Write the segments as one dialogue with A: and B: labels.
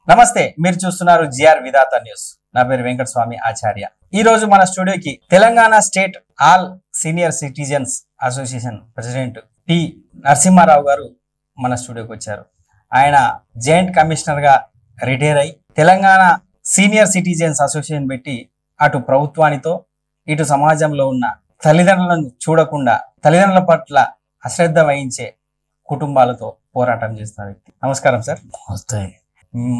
A: నమస్తే, మీరు చూస్తున్నారు జిఆర్ విధాత న్యూస్. నా పేరు వెంకటస్వామి ఆచార్య. ఈ రోజు మన స్టూడియోకి Telangana state all senior citizens association president T Narasimharao గారు మన స్టూడియోకి వచ్చారు. ఆయన జాయింట్ కమిషనర్ గా రిటైర్ అయి తెలంగాణ సీనియర్ సిటిజన్స్ అసోసియేషన్ పెట్టి అటు ప్రభుత్వానితో ఇటు సమాజంలో ఉన్న తల్లిదండ్రులను చూడకుండా తల్లిదండ్రుల పట్ల అశ్రద్ధ వహించే కుటుంబాలతో పోరాటం చేస్తున్న వ్యక్తి. నమస్కారం సార్.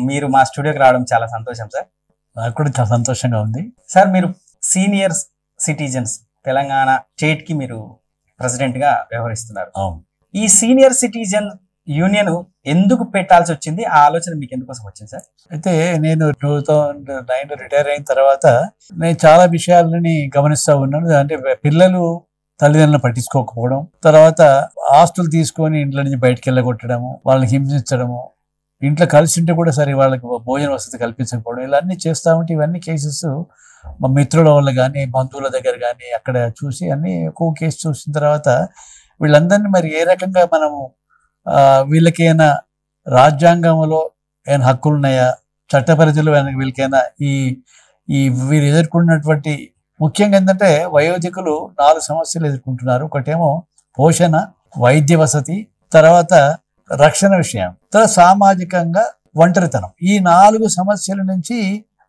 A: మీరు మా స్టూడియోకి రావడం చాలా సంతోషం సార్.
B: నాకు కూడా చాలా సంతోషంగా ఉంది
A: సార్. మీరు సీనియర్ సిటిజన్స్ తెలంగాణ స్టేట్ కి మీరు ప్రెసిడెంట్ గా వ్యవహరిస్తున్నారు. ఈ సీనియర్ సిటిజన్ యూనియన్ ఎందుకు పెట్టాల్సి వచ్చింది? ఆ ఆలోచన మీకు ఎందుకోసం వచ్చింది సార్?
B: అయితే నేను 2009 రిటైర్ అయిన తర్వాత నేను చాలా విషయాలని గమనిస్తూ ఉన్నాను. అంటే పిల్లలు తల్లిదండ్రులను పట్టించుకోకపోవడం, తర్వాత ఆస్తులు తీసుకొని ఇంట్లో నుంచి బయటకు వెళ్ళగొట్టడము, వాళ్ళని హింసించడము, ఇంట్లో కలిసి ఉంటే కూడా సరే వాళ్ళకి భోజన వసతి కల్పించకపోవడం, ఇలా అన్ని చేస్తూ ఉంటే ఇవన్నీ కేసెస్ మా మిత్రుల వల్ల కానీ బంధువుల దగ్గర కానీ అక్కడ చూసి అన్ని ఎక్కువ కేసు చూసిన తర్వాత వీళ్ళందరినీ మరి ఏ రకంగా మనము వీళ్ళకైనా రాజ్యాంగంలో ఏమైనా హక్కులు ఉన్నాయా, చట్ట పరిధిలో వీళ్ళకైనా ఈ వీరు ఎదుర్కొన్నటువంటి ముఖ్యంగా ఏంటంటే వయోధికులు 4 సమస్యలు ఎదుర్కొంటున్నారు. ఒకటేమో పోషణ, వైద్య వసతి, తర్వాత రక్షణ విషయం, తర్వాత సామాజికంగా ఒంటరితనం. ఈ 4 సమస్యల నుంచి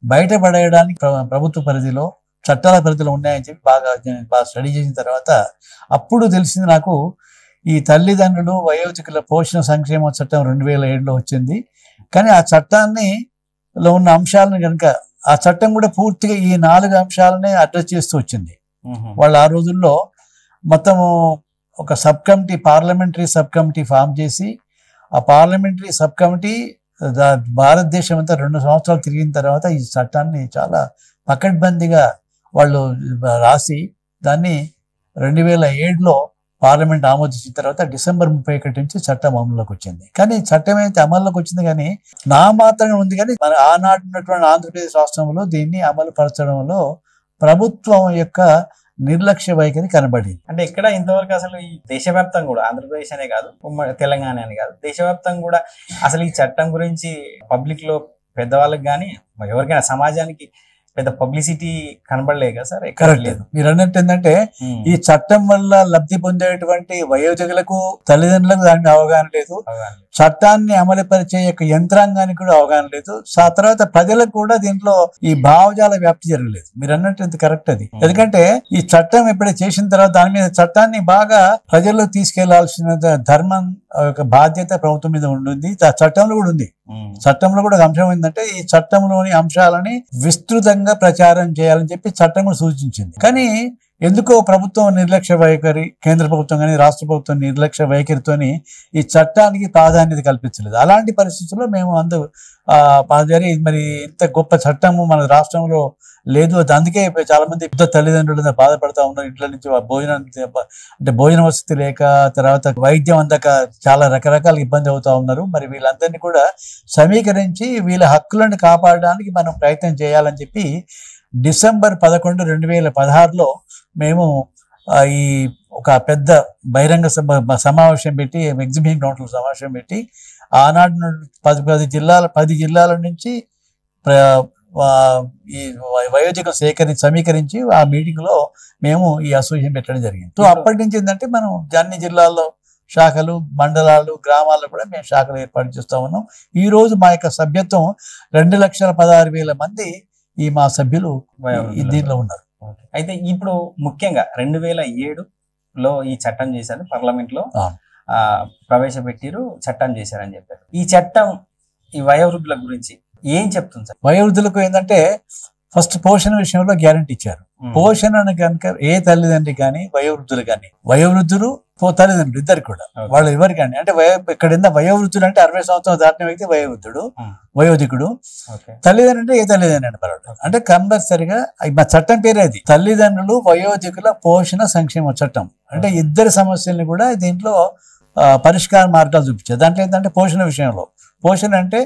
B: బయటపడేయడానికి ప్రభుత్వ పరిధిలో చట్టాల పరిధిలో ఉన్నాయని చెప్పి బాగా స్టడీ చేసిన తర్వాత అప్పుడు తెలిసింది నాకు, ఈ తల్లిదండ్రులు వయోధికుల పోషణ సంక్షేమ చట్టం 2007లో వచ్చింది. కానీ ఆ చట్టాన్ని లో ఉన్న అంశాలను కనుక ఆ చట్టం కూడా పూర్తిగా ఈ 4 అంశాలనే అడ్రస్ చేస్తూ వచ్చింది. వాళ్ళు ఆ రోజుల్లో మొత్తము ఒక sub committee, parliamentary sub committee form చేసి ఆ పార్లమెంటరీ సబ్ కమిటీ భారతదేశం అంతా 2 సంవత్సరాలు తిరిగిన తర్వాత ఈ చట్టాన్ని చాలా పకడ్బందీగా వాళ్ళు రాసి దాన్ని 2007లో పార్లమెంట్ ఆమోదించిన తర్వాత డిసెంబర్ 31 నుంచి చట్టం అమల్లోకి వచ్చింది. కానీ చట్టం అయితే అమల్లోకి వచ్చింది కానీ నా మాత్రంగా ఉంది. కానీ మన ఆనాడు ఉన్నటువంటి ఆంధ్రప్రదేశ్ రాష్ట్రంలో దీన్ని అమలు పరచడంలో ప్రభుత్వం యొక్క నిర్లక్ష్య వైఖరి కనబడింది.
A: అంటే ఇక్కడ ఇంతవరకు అసలు ఈ దేశవ్యాప్తంగా కూడా, ఆంధ్రప్రదేశ్ అనే కాదు, తెలంగాణ అని కాదు, దేశవ్యాప్తంగా కూడా అసలు ఈ చట్టం గురించి పబ్లిక్ లో పెద్దవాళ్ళకి కానీ ఎవరికైనా సమాజానికి పెద్ద పబ్లిసిటీ కనబడలేదు కదా సార్?
B: కరెక్ట్. మీరు అన్నట్టు ఏంటంటే ఈ చట్టం వల్ల లబ్ధి పొందేటువంటి వయోధికులకు తల్లిదండ్రులకు దానికి అవగాహన లేదు, చట్టాన్ని అమలుపరిచే యొక్క యంత్రాంగానికి కూడా అవగాహన లేదు, ఆ తర్వాత ప్రజలకు కూడా దీంట్లో ఈ భావజాల వ్యాప్తి జరగలేదు. మీరు అన్నట్టు ఎంత కరెక్ట్ అది. ఎందుకంటే ఈ చట్టం ఎప్పుడైతే చేసిన తర్వాత దాని మీద చట్టాన్ని బాగా ప్రజల్లో తీసుకెళ్లాల్సిన ధర్మం యొక్క బాధ్యత ప్రభుత్వం మీద ఉంటుంది. ఆ చట్టంలో కూడా ఉంది. చట్టంలో కూడా అంశం ఏంటంటే ఈ చట్టంలోని అంశాలని విస్తృతంగా ప్రచారం చేయాలని చెప్పి చట్టం కూడా సూచించింది. కానీ ఎందుకో ప్రభుత్వం నిర్లక్ష్య వైఖరి, కేంద్ర ప్రభుత్వం కానీ రాష్ట్ర ప్రభుత్వం నిర్లక్ష్య వైఖరితోని ఈ చట్టానికి ప్రాధాన్యత కల్పించలేదు. అలాంటి పరిస్థితుల్లో మేము మరి ఇంత గొప్ప చట్టము మన రాష్ట్రంలో లేదు. అందుకే చాలా మంది పెద్ద తల్లిదండ్రులు బాధపడతా ఉన్నారు. ఇంట్లో నుంచి భోజన వసతి లేక, తర్వాత వైద్యం అందక చాలా రకరకాల ఇబ్బంది అవుతా ఉన్నారు. మరి వీళ్ళందరినీ కూడా సమీకరించి వీళ్ళ హక్కులను కాపాడడానికి మనం ప్రయత్నం చేయాలని చెప్పి డిసెంబర్ 11, 2016లో మేము ఈ ఒక పెద్ద బహిరంగ సమావేశం పెట్టి, ఎగ్జిబిషన్ గ్రౌండ్లో సమావేశం పెట్టి ఆనాడు 10 జిల్లాల నుంచి ఈ వయోధికం సమీకరించి ఆ మీటింగ్ లో మేము ఈ అసోసియేషన్ పెట్టడం జరిగింది. సో అప్పటి నుంచి ఏంటంటే మనం అన్ని జిల్లాల్లో శాఖలు, మండలాలు, గ్రామాల్లో కూడా మేము శాఖలు ఏర్పాటు చేస్తూ ఉన్నాం. ఈ రోజు మా యొక్క సభ్యత్వం 2,16,000 మంది ఈ మా సభ్యులు దీనిలో ఉన్నారు.
A: అయితే ఇప్పుడు ముఖ్యంగా 2007లో ఈ చట్టం చేశారు, పార్లమెంట్ లో ప్రవేశపెట్టిరు, చట్టం చేశారని చెప్పారు. ఈ చట్టం ఈ వయోవృద్ధుల గురించి ఏం చెప్తుంది సార్?
B: వయోవృద్ధులకు ఏంటంటే ఫస్ట్ పోషణ విషయంలో గ్యారంటీ ఇచ్చారు. పోషణ కనుక ఏ తల్లిదండ్రి కానీ వయోవృద్ధులు కానీ, వయోవృద్ధులు తల్లిదండ్రులు ఇద్దరు కూడా, వాళ్ళు ఎవరు కానీ, అంటే ఇక్కడ వయోవృద్ధులు అంటే 60 సంవత్సరాలు దాటిన వ్యక్తి వయోవృద్ధుడు, వయోధికుడు. తల్లిదండ్రులు అంటే ఏ తల్లిదండ్రులు పర్వాలేదు, అంటే కంపల్సరిగా మా చట్టం పేరే అది, తల్లిదండ్రులు వయోధికుల పోషణ సంక్షేమ చట్టం. అంటే ఇద్దరు సమస్యల్ని కూడా దీంట్లో పరిష్కార మార్గాలు చూపించారు. దాంట్లో ఏంటంటే పోషణ విషయంలో, పోషణ అంటే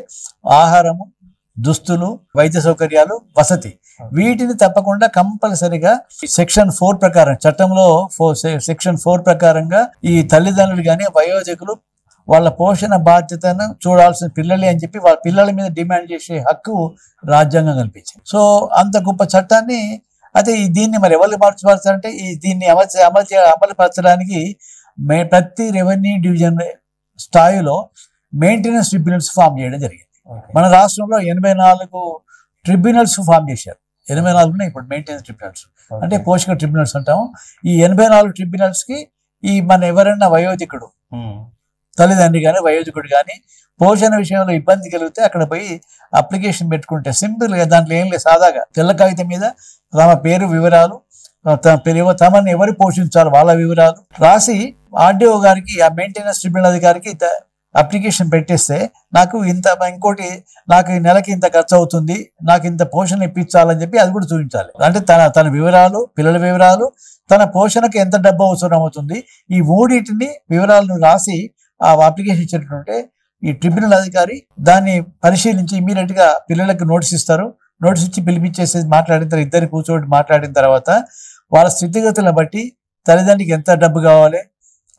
B: ఆహారము, దుస్తులు, వైద్య సౌకర్యాలు, వసతి, వీటిని తప్పకుండా కంపల్సరిగా సెక్షన్ 4 ప్రకారం, చట్టంలో సెక్షన్ 4 ప్రకారంగా ఈ తల్లిదండ్రులు కానీ వయోధికులు వాళ్ళ పోషణ బాధ్యతను చూడాల్సిన పిల్లలే అని చెప్పి వాళ్ళ పిల్లల మీద డిమాండ్ చేసే హక్కు రాజ్యాంగం కల్పించింది. సో అంత గొప్ప చట్టాన్ని అయితే దీన్ని మరి ఎవరు మార్చబడతారంటే దీన్ని అమలుపరచడానికి ప్రతి రెవెన్యూ డివిజన్ స్థాయిలో మెయింటెనెన్స్ ట్రిబ్యునల్స్ ఫామ్ చేయడం జరిగింది. మన రాష్ట్రంలో 84 ట్రిబ్యునల్స్ ఫామ్ చేశారు. 84 ఇప్పుడు మెయింటెనెన్స్ ట్రిబ్యునల్స్ అంటే పోషక ట్రిబ్యునల్స్ అంటాము. ఈ 84 ట్రిబ్యునల్స్ కి ఈ మన ఎవరైనా వయోధికుడు తల్లిదండ్రి కానీ వయోధికుడు కానీ పోషణ విషయంలో ఇబ్బంది కలిగితే అక్కడ పోయి అప్లికేషన్ పెట్టుకుంటే సింపుల్ గా దాంట్లో ఏం లేదు, సాదాగా తెల్ల కాగితం మీద తమ పేరు వివరాలు, తమని ఎవరు పోషించాలి వాళ్ళ వివరాలు రాసి ఆర్డీఓ గారికి ఆ మెయింటెనెన్స్ ట్రిబ్యునల్ అధికారికి అప్లికేషన్ పెట్టేస్తే నాకు ఇంకోటి నాకు ఈ నెలకి ఇంత ఖర్చు అవుతుంది, నాకు ఇంత పోషణ ఇప్పించాలని చెప్పి అది కూడా చూపించాలి. అంటే తన వివరాలు, పిల్లల వివరాలు, తన పోషణకు ఎంత డబ్బు అవసరం అవుతుంది, ఈ మూడింటిని వివరాలను రాసి ఆ అప్లికేషన్ ఇచ్చినట్టుంటే ఈ ట్రిబ్యునల్ అధికారి దాన్ని పరిశీలించి ఇమీడియట్ గా పిల్లలకు నోటీస్ ఇస్తారు. నోటీస్ ఇచ్చి పిలిపించేసి మాట్లాడిన తర్వాత ఇద్దరు కూర్చోబెట్టి మాట్లాడిన తర్వాత వాళ్ళ స్థితిగతులను బట్టి తల్లిదండ్రికి ఎంత డబ్బు కావాలి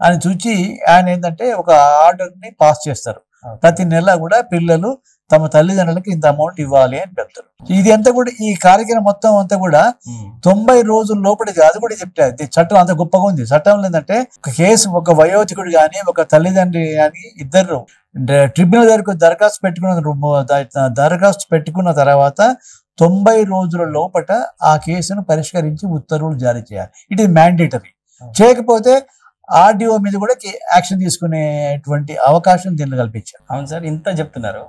B: అని చూచి ఆయన ఏంటంటే ఒక ఆర్డర్ ని పాస్ చేస్తారు. ప్రతి నెల కూడా పిల్లలు తమ తల్లిదండ్రులకి ఇంత అమౌంట్ ఇవ్వాలి అని చెప్తారు. ఇది అంతా కూడా ఈ కార్యక్రమం మొత్తం అంతా కూడా 90 రోజుల లోపల అది కూడా చెప్తారు. చట్టం అంత గొప్పగా ఉంది. చట్టంలో ఏంటంటే ఒక కేసు ఒక వయోధికుడు కానీ ఒక తల్లిదండ్రి కానీ ఇద్దరు ట్రిబ్యునల్ దగ్గరకు దరఖాస్తు పెట్టుకున్న తర్వాత 90 రోజుల లోపల ఆ కేసును పరిష్కరించి ఉత్తర్వులు జారీ చేయాలి. It is mandatory. చేయకపోతే ఆర్డీఓ మీద కూడా యాక్షన్ తీసుకునేటువంటి అవకాశం దీన్ని కల్పించారు.
A: అవును సార్, ఇంత చెప్తున్నారు.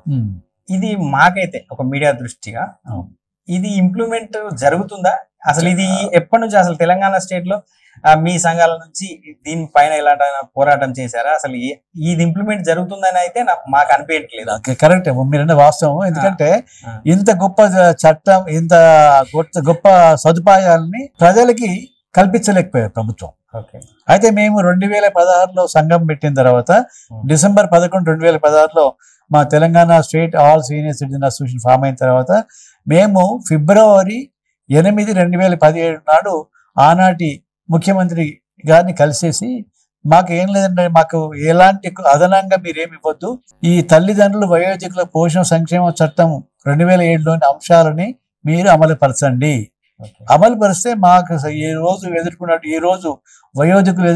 A: ఇది మాకైతే ఒక మీడియా దృష్టిగా ఇది ఇంప్లిమెంట్ జరుగుతుందా అసలు? ఇది ఎప్పటి నుంచి అసలు తెలంగాణ స్టేట్ లో మీ సంఘాల నుంచి దీనిపైన ఎలాంటి పోరాటం చేశారా? అసలు ఇది ఇంప్లిమెంట్ జరుగుతుందని అయితే మాకు అనిపించట్లేదు.
B: కరెక్ట్, మీరంటే వాస్తవం. ఎందుకంటే ఇంత గొప్ప చట్టం, ఇంత గొప్ప సదుపాయాలని ప్రజలకి కల్పించలేకపోయారు ప్రభుత్వం. అయితే మేము 2016లో సంఘం పెట్టిన తర్వాత డిసెంబర్ 11, 2016లో మా Telangana state all senior citizen association form అయిన తర్వాత మేము ఫిబ్రవరి 8, 2017 నాడు ఆనాటి ముఖ్యమంత్రి గారిని కలిసేసి మాకు ఏం లేదంటే మాకు ఎలాంటి అదనంగా మీరేమి ఇవ్వద్దు, ఈ తల్లిదండ్రులు వయోధికుల పోషణ సంక్షేమ చట్టం 2007లోని అంశాలని మీరు అమలుపరచండి. అమలుపరిస్తే మాకు ఈ రోజు వయోధికులు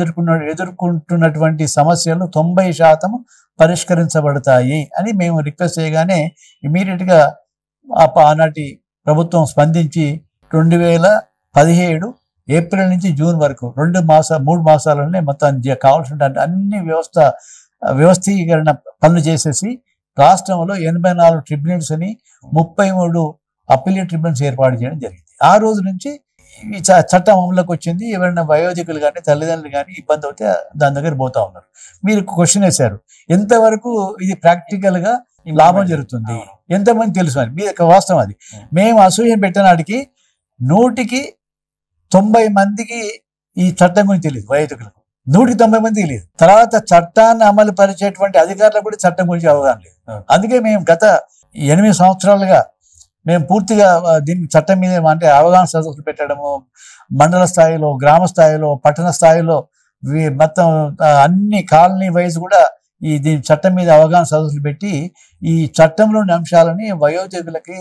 B: ఎదుర్కొంటున్నటువంటి సమస్యలు 90% పరిష్కరించబడతాయి అని మేము రిక్వెస్ట్ చేయగానే ఇమీడియట్ గా ఆనాటి ప్రభుత్వం స్పందించి 2017 ఏప్రిల్ నుంచి జూన్ వరకు 3 మాసాలనే మొత్తం కావాల్సిన అన్ని వ్యవస్థీకరణ పనులు చేసేసి రాష్ట్రంలో 84 ట్రిబ్యునల్స్ అని 33 అప్పీలేట్ ట్రిబ్యునల్స్ ఏర్పాటు చేయడం జరిగింది. ఆ రోజు నుంచి ఈ చట్టం అమలులోకి వచ్చింది. ఎవరైనా వయోధికులు కానీ తల్లిదండ్రులు కానీ ఇబ్బంది అవుతే దాని దగ్గర పోతా ఉన్నారు. మీరు క్వశ్చన్ వేశారు, ఎంతవరకు ఇది ప్రాక్టికల్ గా లాభం జరుగుతుంది, ఎంతమంది తెలుసు అని. మీ యొక్క వాస్తవం అది. మేము అసోసియేషన్ పెట్టినాటికి 100కి 90 మందికి ఈ చట్టం గురించి తెలియదు. వయోధికులకు 190 మంది తెలియదు. తర్వాత చట్టాన్ని అమలు పరిచేటువంటి అధికారులకు కూడా చట్టం గురించి అవగాహన లేదు. అందుకే మేము గత 8 సంవత్సరాలుగా మేము పూర్తిగా దీన్ని చట్టం మీద అంటే అవగాహన సదస్సులు పెట్టడము, మండల స్థాయిలో, గ్రామ స్థాయిలో, పట్టణ స్థాయిలో మొత్తం అన్ని కాలనీ వైజ్ కూడా దీని చట్టం మీద అవగాహన సదస్సులు పెట్టి ఈ చట్టంలోని అంశాలని వయోధికులకి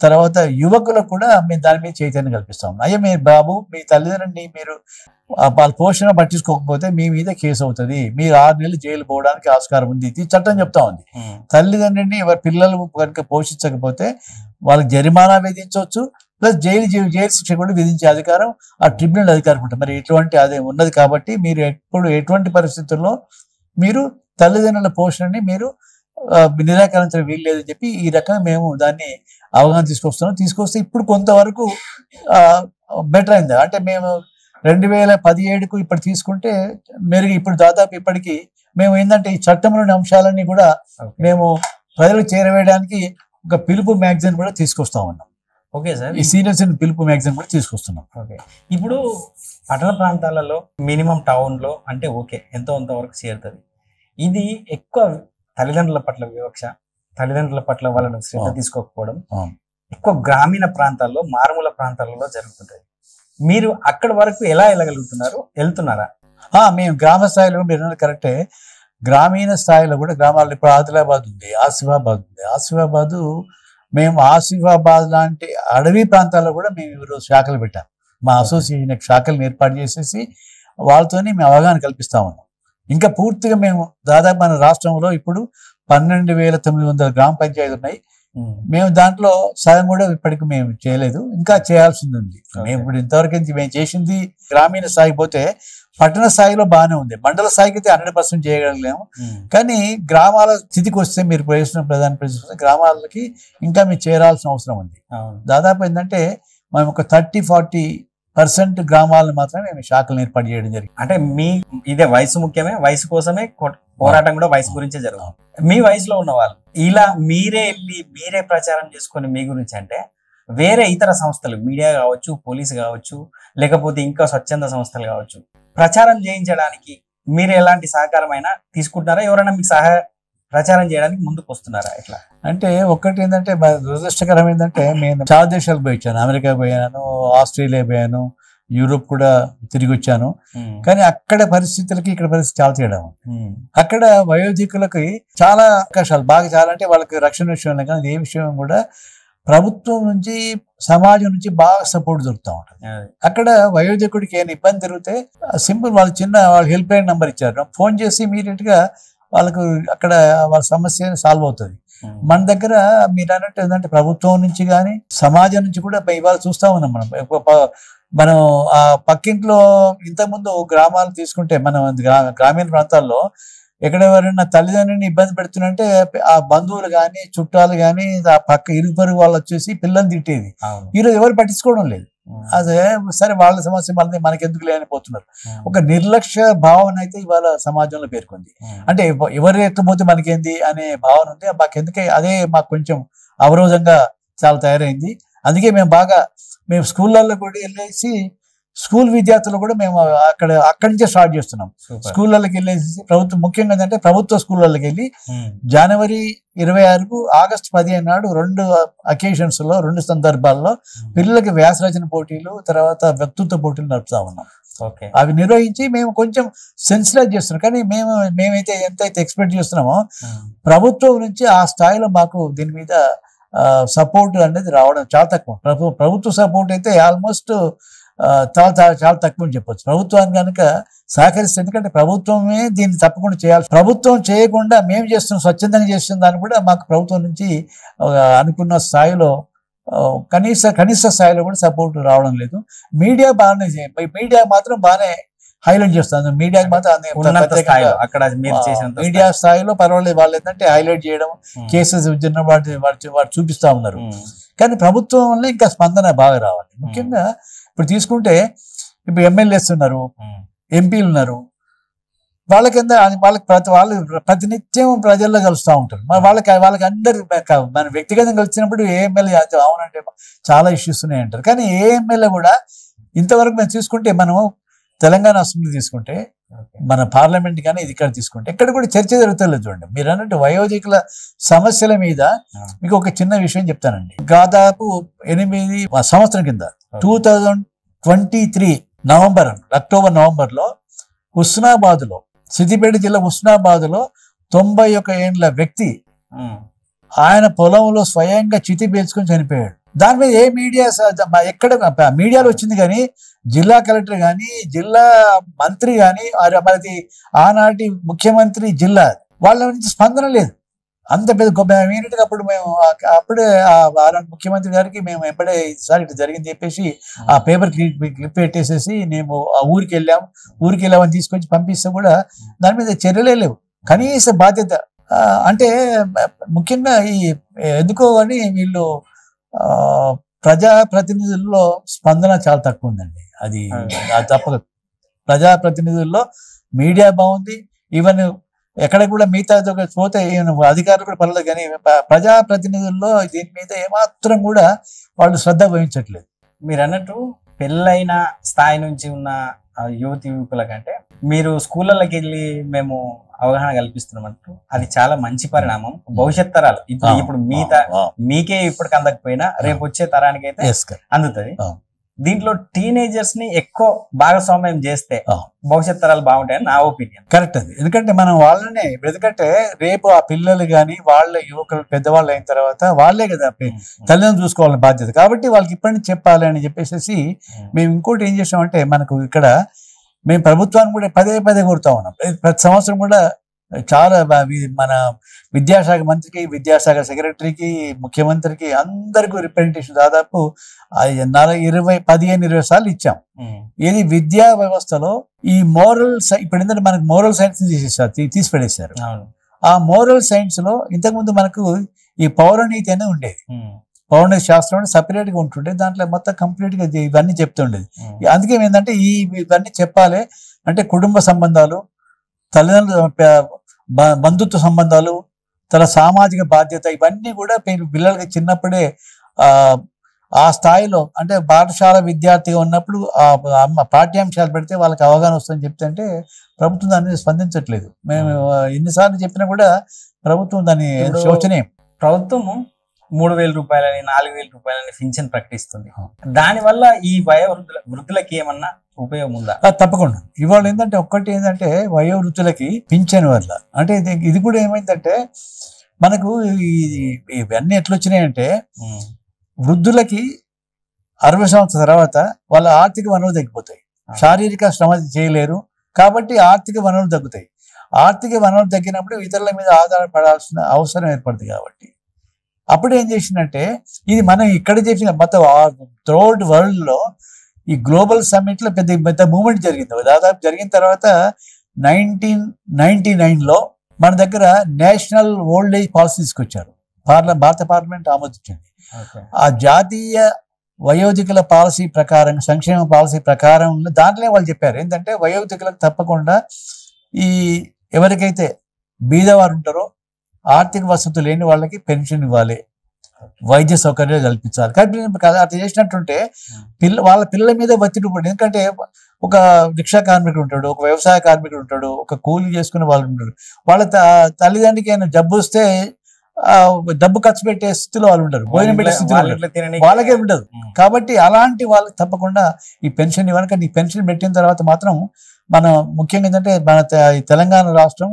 B: తర్వాత యువకులకు కూడా మేము దాని మీద చైతన్యం కల్పిస్తాం. అయ్యా మీరు బాబు మీ తల్లిదండ్రులని మీరు వాళ్ళ పోషణ పట్టించుకోకపోతే మీ మీద కేసు అవుతుంది, మీరు 6 నెలలు జైలు పోవడానికి ఆస్కారం ఉంది, ఇది చట్టం చెప్తా ఉంది. తల్లిదండ్రులని ఎవరి పిల్లలు కనుక పోషించకపోతే వాళ్ళకి జరిమానా విధించవచ్చు, ప్లస్ జైలు శిక్ష కూడా విధించే అధికారం ఆ ట్రిబ్యునల్ అధికారం ఉంటుంది. మరి ఇటువంటి అదే ఉన్నది కాబట్టి మీరు ఎటువంటి పరిస్థితుల్లో మీరు తల్లిదండ్రుల పోషణని మీరు నిరాకరించడం వీల్లేదని చెప్పి ఈ రకంగా మేము దాన్ని అవగాహన తీసుకొస్తే ఇప్పుడు కొంతవరకు బెటర్ అయింది. అంటే మేము 2017కు ఇప్పుడు తీసుకుంటే మెరుగు. ఇప్పుడు దాదాపు ఇప్పటికి మేము ఏంటంటే ఈ చట్టంలోని అంశాలన్నీ కూడా మేము ప్రజలకు చేరవేయడానికి ఒక పిలుపు మ్యాగజైన్ కూడా తీసుకొస్తా ఉన్నాం.
A: ఓకే సార్,
B: ఈ సీనియర్స్ పిలుపు మ్యాగజైన్ కూడా తీసుకొస్తున్నాం.
A: ఓకే, ఇప్పుడు పట్టణ ప్రాంతాలలో మినిమం టౌన్ లో అంటే ఓకే ఎంతో వరకు చేరుతుంది. ఇది ఎక్కువ తల్లిదండ్రుల పట్ల వివక్ష, తల్లిదండ్రుల పట్ల వాళ్ళని శ్రద్ధ తీసుకోకపోవడం ఎక్కువ గ్రామీణ ప్రాంతాల్లో, మారుమూల ప్రాంతాలలో జరుగుతుంటది. మీరు అక్కడి వరకు ఎలా వెళ్ళగలుగుతున్నారు, వెళ్తున్నారా?
B: మేము గ్రామ స్థాయిలో మీరు కరెక్టే. గ్రామీణ స్థాయిలో కూడా గ్రామాల్లో ఇప్పుడు ఆదిలాబాద్ ఉంది, ఆసిఫాబాద్ ఉంది. మేము ఆసిఫాబాద్ లాంటి అడవి ప్రాంతాల్లో కూడా మేము ఈరోజు శాఖలు పెట్టాం. మా అసోసియేషన్ శాఖలను ఏర్పాటు చేసేసి వాళ్ళతోనే మేము అవగాహన కల్పిస్తా ఉన్నాం. ఇంకా పూర్తిగా మేము దాదాపు మన రాష్ట్రంలో ఇప్పుడు 12,900 గ్రామ పంచాయతీలు ఉన్నాయి. మేము దాంట్లో సగం కూడా ఇప్పటికి మేము చేయలేదు, ఇంకా చేయాల్సింది ఉంది. మేము ఇప్పుడు ఇంతవరకు మేము చేసింది గ్రామీణ స్థాయికి పోతే పట్టణ స్థాయిలో బాగానే ఉంది, మండల స్థాయికి అయితే 100% చేయగలిగాము. కానీ గ్రామాల స్థితికి వస్తే మీరు ప్రధాన ప్రశ్న గ్రామాలకి ఇంకా మీరు చేరాల్సిన అవసరం ఉంది. దాదాపు ఏంటంటే మేము ఒక 30-40% గ్రామాలను మాత్రమే మేము శాఖలను ఏర్పాటు చేయడం జరిగింది.
A: అంటే మీ ఇదే వయసు ముఖ్యమే, వయసు కోసమే పోరాటం కూడా వయసు గురించే జరుగుతుంది. మీ వయసులో ఉన్న వాళ్ళు ఇలా మీరే వెళ్ళి మీరే ప్రచారం చేసుకొని మీ గురించి అంటే వేరే ఇతర సంస్థలు మీడియా కావచ్చు, పోలీసు కావచ్చు, లేకపోతే ఇంకా స్వచ్ఛంద సంస్థలు కావచ్చు, ప్రచారం చేయించడానికి మీరు ఎలాంటి సహకారం అయినా తీసుకుంటున్నారా? ఎవరైనా మీకు ప్రచారం చేయడానికి ముందుకు వస్తున్నారా? ఎట్లా
B: అంటే ఒకటి ఏంటంటే దురదృష్టకరం ఏంటంటే నేను చాలా దేశాలకు పోయి వచ్చాను. అమెరికా పోయాను, ఆస్ట్రేలియా పోయాను, యూరోప్ కూడా తిరిగి వచ్చాను. కానీ అక్కడ పరిస్థితులకి ఇక్కడ పరిస్థితి చాలా తేడా ఉంది. అక్కడ వయోధికులకి చాలా అవకాశాలు బాగా, చాలా అంటే వాళ్ళకి రక్షణ విషయంలో కానీ ఏ విషయం కూడా ప్రభుత్వం నుంచి సమాజం నుంచి బాగా సపోర్ట్ దొరుకుతూ ఉంటుంది. అక్కడ వయోధికుడికి ఏమైనా ఇబ్బంది జరిగితే సింపుల్ వాళ్ళ హెల్ప్ లైన్ నెంబర్ ఇచ్చారు, ఫోన్ చేసి ఇమీడియట్ గా వాళ్ళకు అక్కడ వాళ్ళ సమస్య సాల్వ్ అవుతుంది. మన దగ్గర మీరు అన్నట్టు ఏంటంటే ప్రభుత్వం నుంచి కానీ సమాజం నుంచి కూడా ఇవాళ చూస్తా ఉన్నాం. మనం ఆ పక్కింట్లో ఇంతకుముందు గ్రామాలు తీసుకుంటే మనం గ్రామీణ ప్రాంతాల్లో ఎక్కడెవరైనా తల్లిదండ్రులని ఇబ్బంది పెడుతుంటే ఆ బంధువులు కానీ చుట్టాలు కానీ ఆ పక్క ఇరుగు పొరుగు వాళ్ళు వచ్చేసి పిల్లల్ని తిట్టేది. ఈరోజు ఎవరు పట్టించుకోవడం లేదు. అదే సరే వాళ్ళ సమస్య మనకెందుకు లేనిపోతున్నారు. ఒక నిర్లక్ష్య భావన అయితే ఇవాళ సమాజంలో పేర్కొంది. అంటే ఎవరు ఎక్కకపోతే మనకేంది అనే భావన ఉంది. మాకెందుకే అదే మాకు కొంచెం అవరోధంగా చాలా తయారైంది. అందుకే మేము స్కూళ్ళల్లో కూడా వెళ్ళేసి స్కూల్ విద్యార్థులు కూడా మేము అక్కడి నుంచే స్టార్ట్ చేస్తున్నాం. స్కూళ్ళకి వెళ్ళేసి ముఖ్యంగా ఏంటంటే ప్రభుత్వ స్కూళ్ళకి వెళ్ళి జనవరి 26కు ఆగస్టు 15 నాడు 2 అకేషన్స్ లో 2 సందర్భాల్లో పిల్లలకి వ్యాసరచన పోటీలు, తర్వాత వ్యక్తిత్వ పోటీలు నడుపుతా ఉన్నాం. అవి నిర్వహించి మేము కొంచెం సెన్సిటైజ్ చేస్తున్నాం. కానీ మేమైతే ఎంతైతే ఎక్స్పెక్ట్ చేస్తున్నామో ప్రభుత్వం నుంచి ఆ స్థాయిలో మాకు దీని మీద సపోర్ట్ అనేది రావడం చాలా తక్కువ. ప్రభుత్వ సపోర్ట్ అయితే ఆల్మోస్ట్ చాలా తక్కువ అని చెప్పొచ్చు. ప్రభుత్వాన్ని కనుక సహకరిస్తే, ఎందుకంటే ప్రభుత్వమే దీన్ని తప్పకుండా చేయాలి. ప్రభుత్వం చేయకుండా మేము చేస్తున్నాం, స్వచ్ఛందంగా చేస్తున్న దాన్ని కూడా మాకు ప్రభుత్వం నుంచి అనుకున్న స్థాయిలో కనీస స్థాయిలో కూడా సపోర్ట్ రావడం లేదు. మీడియా మీడియా మాత్రం బాగానే హైలైట్ చేస్తుంది. మీడియాకి మాత్రం మీడియా స్థాయిలో పర్వాలేదు. వాళ్ళు ఏంటంటే హైలైట్ చేయడం, కేసెస్ వాడు చూపిస్తా ఉన్నారు. కానీ ప్రభుత్వం వల్ల ఇంకా స్పందన బాగా రావాలి. ముఖ్యంగా ఇప్పుడు తీసుకుంటే ఇప్పుడు ఎమ్మెల్యేస్ ఉన్నారు, ఎంపీలు ఉన్నారు. వాళ్ళకి వాళ్ళు ప్రతినిత్యం ప్రజల్లో కలుస్తూ ఉంటారు. వాళ్ళకి అందరు మన వ్యక్తిగతంగా కలిసినప్పుడు ఏ ఎమ్మెల్యే అవునంటే చాలా ఇష్యూస్ ఉన్నాయి అంటారు. కానీ ఏ ఎమ్మెల్యే కూడా ఇంతవరకు మేము చూసుకుంటే, మనము తెలంగాణ అసెంబ్లీ తీసుకుంటే, మన పార్లమెంట్ కానీ ఇది ఇక్కడ తీసుకుంటే ఎక్కడ కూడా చర్చ జరుగుతలేదు. చూడండి, మీరు అన్నట్టు వయోధికుల సమస్యల మీద మీకు ఒక చిన్న విషయం చెప్తానండి. దాదాపు 8 సంవత్సరం కింద 2023 అక్టోబర్ నవంబర్లో హుస్నాబాద్ లో, సిద్దిపేట జిల్లా హుస్నాబాద్ లో 91 ఏండ్ల వ్యక్తి ఆయన పొలంలో స్వయంగా చితి పీల్చుకొని చనిపోయాడు. దాని మీద ఏ మీడియా ఎక్కడ మీడియాలో వచ్చింది, కానీ జిల్లా కలెక్టర్ కానీ జిల్లా మంత్రి కానీ మరి ఆనాటి ముఖ్యమంత్రి జిల్లా వాళ్ళ నుంచి స్పందన లేదు. అంత పెద్ద గొప్ప యూనిట్గా అప్పుడే ముఖ్యమంత్రి గారికి మేము ఎప్పుడే ఈసారి ఇట్లా జరిగింది చెప్పేసి ఆ పేపర్ క్లిప్ పెట్టేసేసి మేము ఆ ఊరికి వెళ్ళామని తీసుకొచ్చి పంపిస్తే కూడా దాని మీద చర్యలే లేవు. కనీస బాధ్యత అంటే ముఖ్యంగా ఎందుకో అని వీళ్ళు ప్రజాప్రతినిధుల్లో స్పందన చాలా తక్కువ ఉందండి. అది తప్పదు. ప్రజాప్రతినిధుల్లో మీడియా బాగుంది, ఈవెన్ ఎక్కడ కూడా మిగతా పోతే అధికారులు కూడా పర్లేదు, కానీ ప్రజాప్రతినిధుల్లో దీని మీద ఏమాత్రం కూడా వాళ్ళు శ్రద్ధ వహించట్లేదు.
A: మీరు అన్నట్టు పెళ్ళైన స్థాయి నుంచి ఉన్న యువకుల కంటే మీరు స్కూళ్ళకి వెళ్ళి మేము అవగాహన కల్పిస్తున్నామంటూ అది చాలా మంచి పరిణామం. భవిష్యత్ తరాలు ఇప్పుడు మీకే ఇప్పటికి అందకపోయినా రేపు వచ్చే తరానికి అయితే అందుతుంది. దీంట్లో టీనేజర్స్ ని ఎక్కువ భాగస్వామ్యం చేస్తే భవిష్యత్ తరాలు బాగుంటాయని నా ఒపీనియన్.
B: కరెక్ట్ అది. ఎందుకంటే మనం వాళ్ళనే, ఎందుకంటే రేపు ఆ పిల్లలు కానీ వాళ్ళ యువకులు పెద్దవాళ్ళు అయిన తర్వాత వాళ్ళే కదా తల్లిదండ్రులు చూసుకోవాలని బాధ్యత. కాబట్టి వాళ్ళకి ఇప్పటి నుంచి చెప్పాలి అని చెప్పేసి మేము ఇంకోటి ఏం చేసామంటే, మనకు ఇక్కడ మేము ప్రభుత్వాన్ని కూడా పదే పదే కోరుతా ఉన్నాం. ప్రతి సంవత్సరం కూడా చాలా మన విద్యాశాఖ మంత్రికి, విద్యాశాఖ సెక్రటరీకి, ముఖ్యమంత్రికి అందరికీ రిప్రజెంటేషన్ దాదాపు 15-20 సార్లు ఇచ్చాం. ఇది విద్యా వ్యవస్థలో ఈ మోరల్ ఇప్పుడు ఏంటంటే మనకు మోరల్ సైన్స్ తీసిపడేశారు. ఆ మోరల్ సైన్స్ లో ఇంతకుముందు మనకు ఈ పౌరనీతి అనేది ఉండేది. పౌరనీతి శాస్త్రం సపరేట్ గా ఉంటుండే, దాంట్లో మొత్తం కంప్లీట్ గా ఇవన్నీ చెప్తుండేది. అందుకే ఏంటంటే ఇవన్నీ చెప్పాలి అంటే కుటుంబ సంబంధాలు, తల్లిదండ్రుల బంధుత్వ సంబంధాలు, తన సామాజిక బాధ్యత, ఇవన్నీ కూడా పిల్లలకి చిన్నప్పుడే ఆ స్థాయిలో అంటే పాఠశాల విద్యార్థిగా ఉన్నప్పుడు పాఠ్యాంశాలు పెడితే వాళ్ళకి అవగాహన వస్తుందని చెప్తే ప్రభుత్వం దాన్ని స్పందించట్లేదు. మేము ఎన్నిసార్లు చెప్పినా కూడా ప్రభుత్వం దాన్ని శోచనీయం.
A: ప్రభుత్వము 3,000 రూపాయలని 4,000 రూపాయలని పింఛన్ ప్రకటిస్తుంది. దానివల్ల ఈ వృద్ధులకి ఏమన్నా ఉపయోగం ఉందా?
B: తప్పకుండా. ఇవాళ ఏంటంటే ఒక్కటి ఏంటంటే వయోవృద్ధులకి పింఛన్ వల్ల అంటే ఇది కూడా ఏమైందంటే మనకు ఇవన్నీ ఎట్లొచ్చినాయంటే వృద్ధులకి 60 సంవత్సరాల తర్వాత వాళ్ళ ఆర్థిక వనరులు తగ్గిపోతాయి. శారీరక శ్రమ చేయలేరు కాబట్టి ఆర్థిక వనరులు తగ్గుతాయి. ఆర్థిక వనరులు తగ్గినప్పుడు ఇతరుల మీద ఆధారపడాల్సిన అవసరం ఏర్పడుతుంది. కాబట్టి అప్పుడు ఏం చేసిందంటే ఇది మనం ఇక్కడ చేసిన మొత్తం త్రూఅవుట్ వరల్డ్ లో ఈ గ్లోబల్ సమ్మిట్ లో పెద్ద మూవ్మెంట్ జరిగింది. దాదాపు జరిగిన తర్వాత 1999లో మన దగ్గర నేషనల్ ఓల్డ్ ఏజ్ పాలసీ తీసుకొచ్చారు. భారత పార్లమెంట్ ఆమోదించింది. ఆ జాతీయ వయోధికుల పాలసీ ప్రకారం, సంక్షేమ పాలసీ ప్రకారం దాంట్లో వాళ్ళు చెప్పారు ఏంటంటే వయోధికులకు తప్పకుండా ఈ ఎవరికైతే బీదవారు ఉంటారో ఆర్థిక వసతులు లేని వాళ్ళకి పెన్షన్ ఇవ్వాలి, వైద్య సౌకర్యాలు కల్పించాలి. అట్లా చేసినట్టుంటే వాళ్ళ పిల్లల మీద ఒత్తిడి పడి, ఎందుకంటే ఒక రిక్షా కార్మికుడు ఉంటాడు, ఒక వ్యవసాయ కార్మికుడు ఉంటాడు, ఒక కూలీ చేసుకునే వాళ్ళు ఉంటాడు. వాళ్ళ తల్లిదండ్రికి ఏమైనా జబ్బు వస్తే డబ్బు ఖర్చు పెట్టే స్థితిలో వాళ్ళు ఉండరు, భోజనం పెట్టే స్థితిలో వాళ్ళకే ఉండదు. కాబట్టి అలాంటి వాళ్ళకి తప్పకుండా ఈ పెన్షన్ ఇవ్వాలి. కానీ ఈ పెన్షన్ పెట్టిన తర్వాత మాత్రం మనం ముఖ్యంగా ఏంటంటే మన తెలంగాణ రాష్ట్రం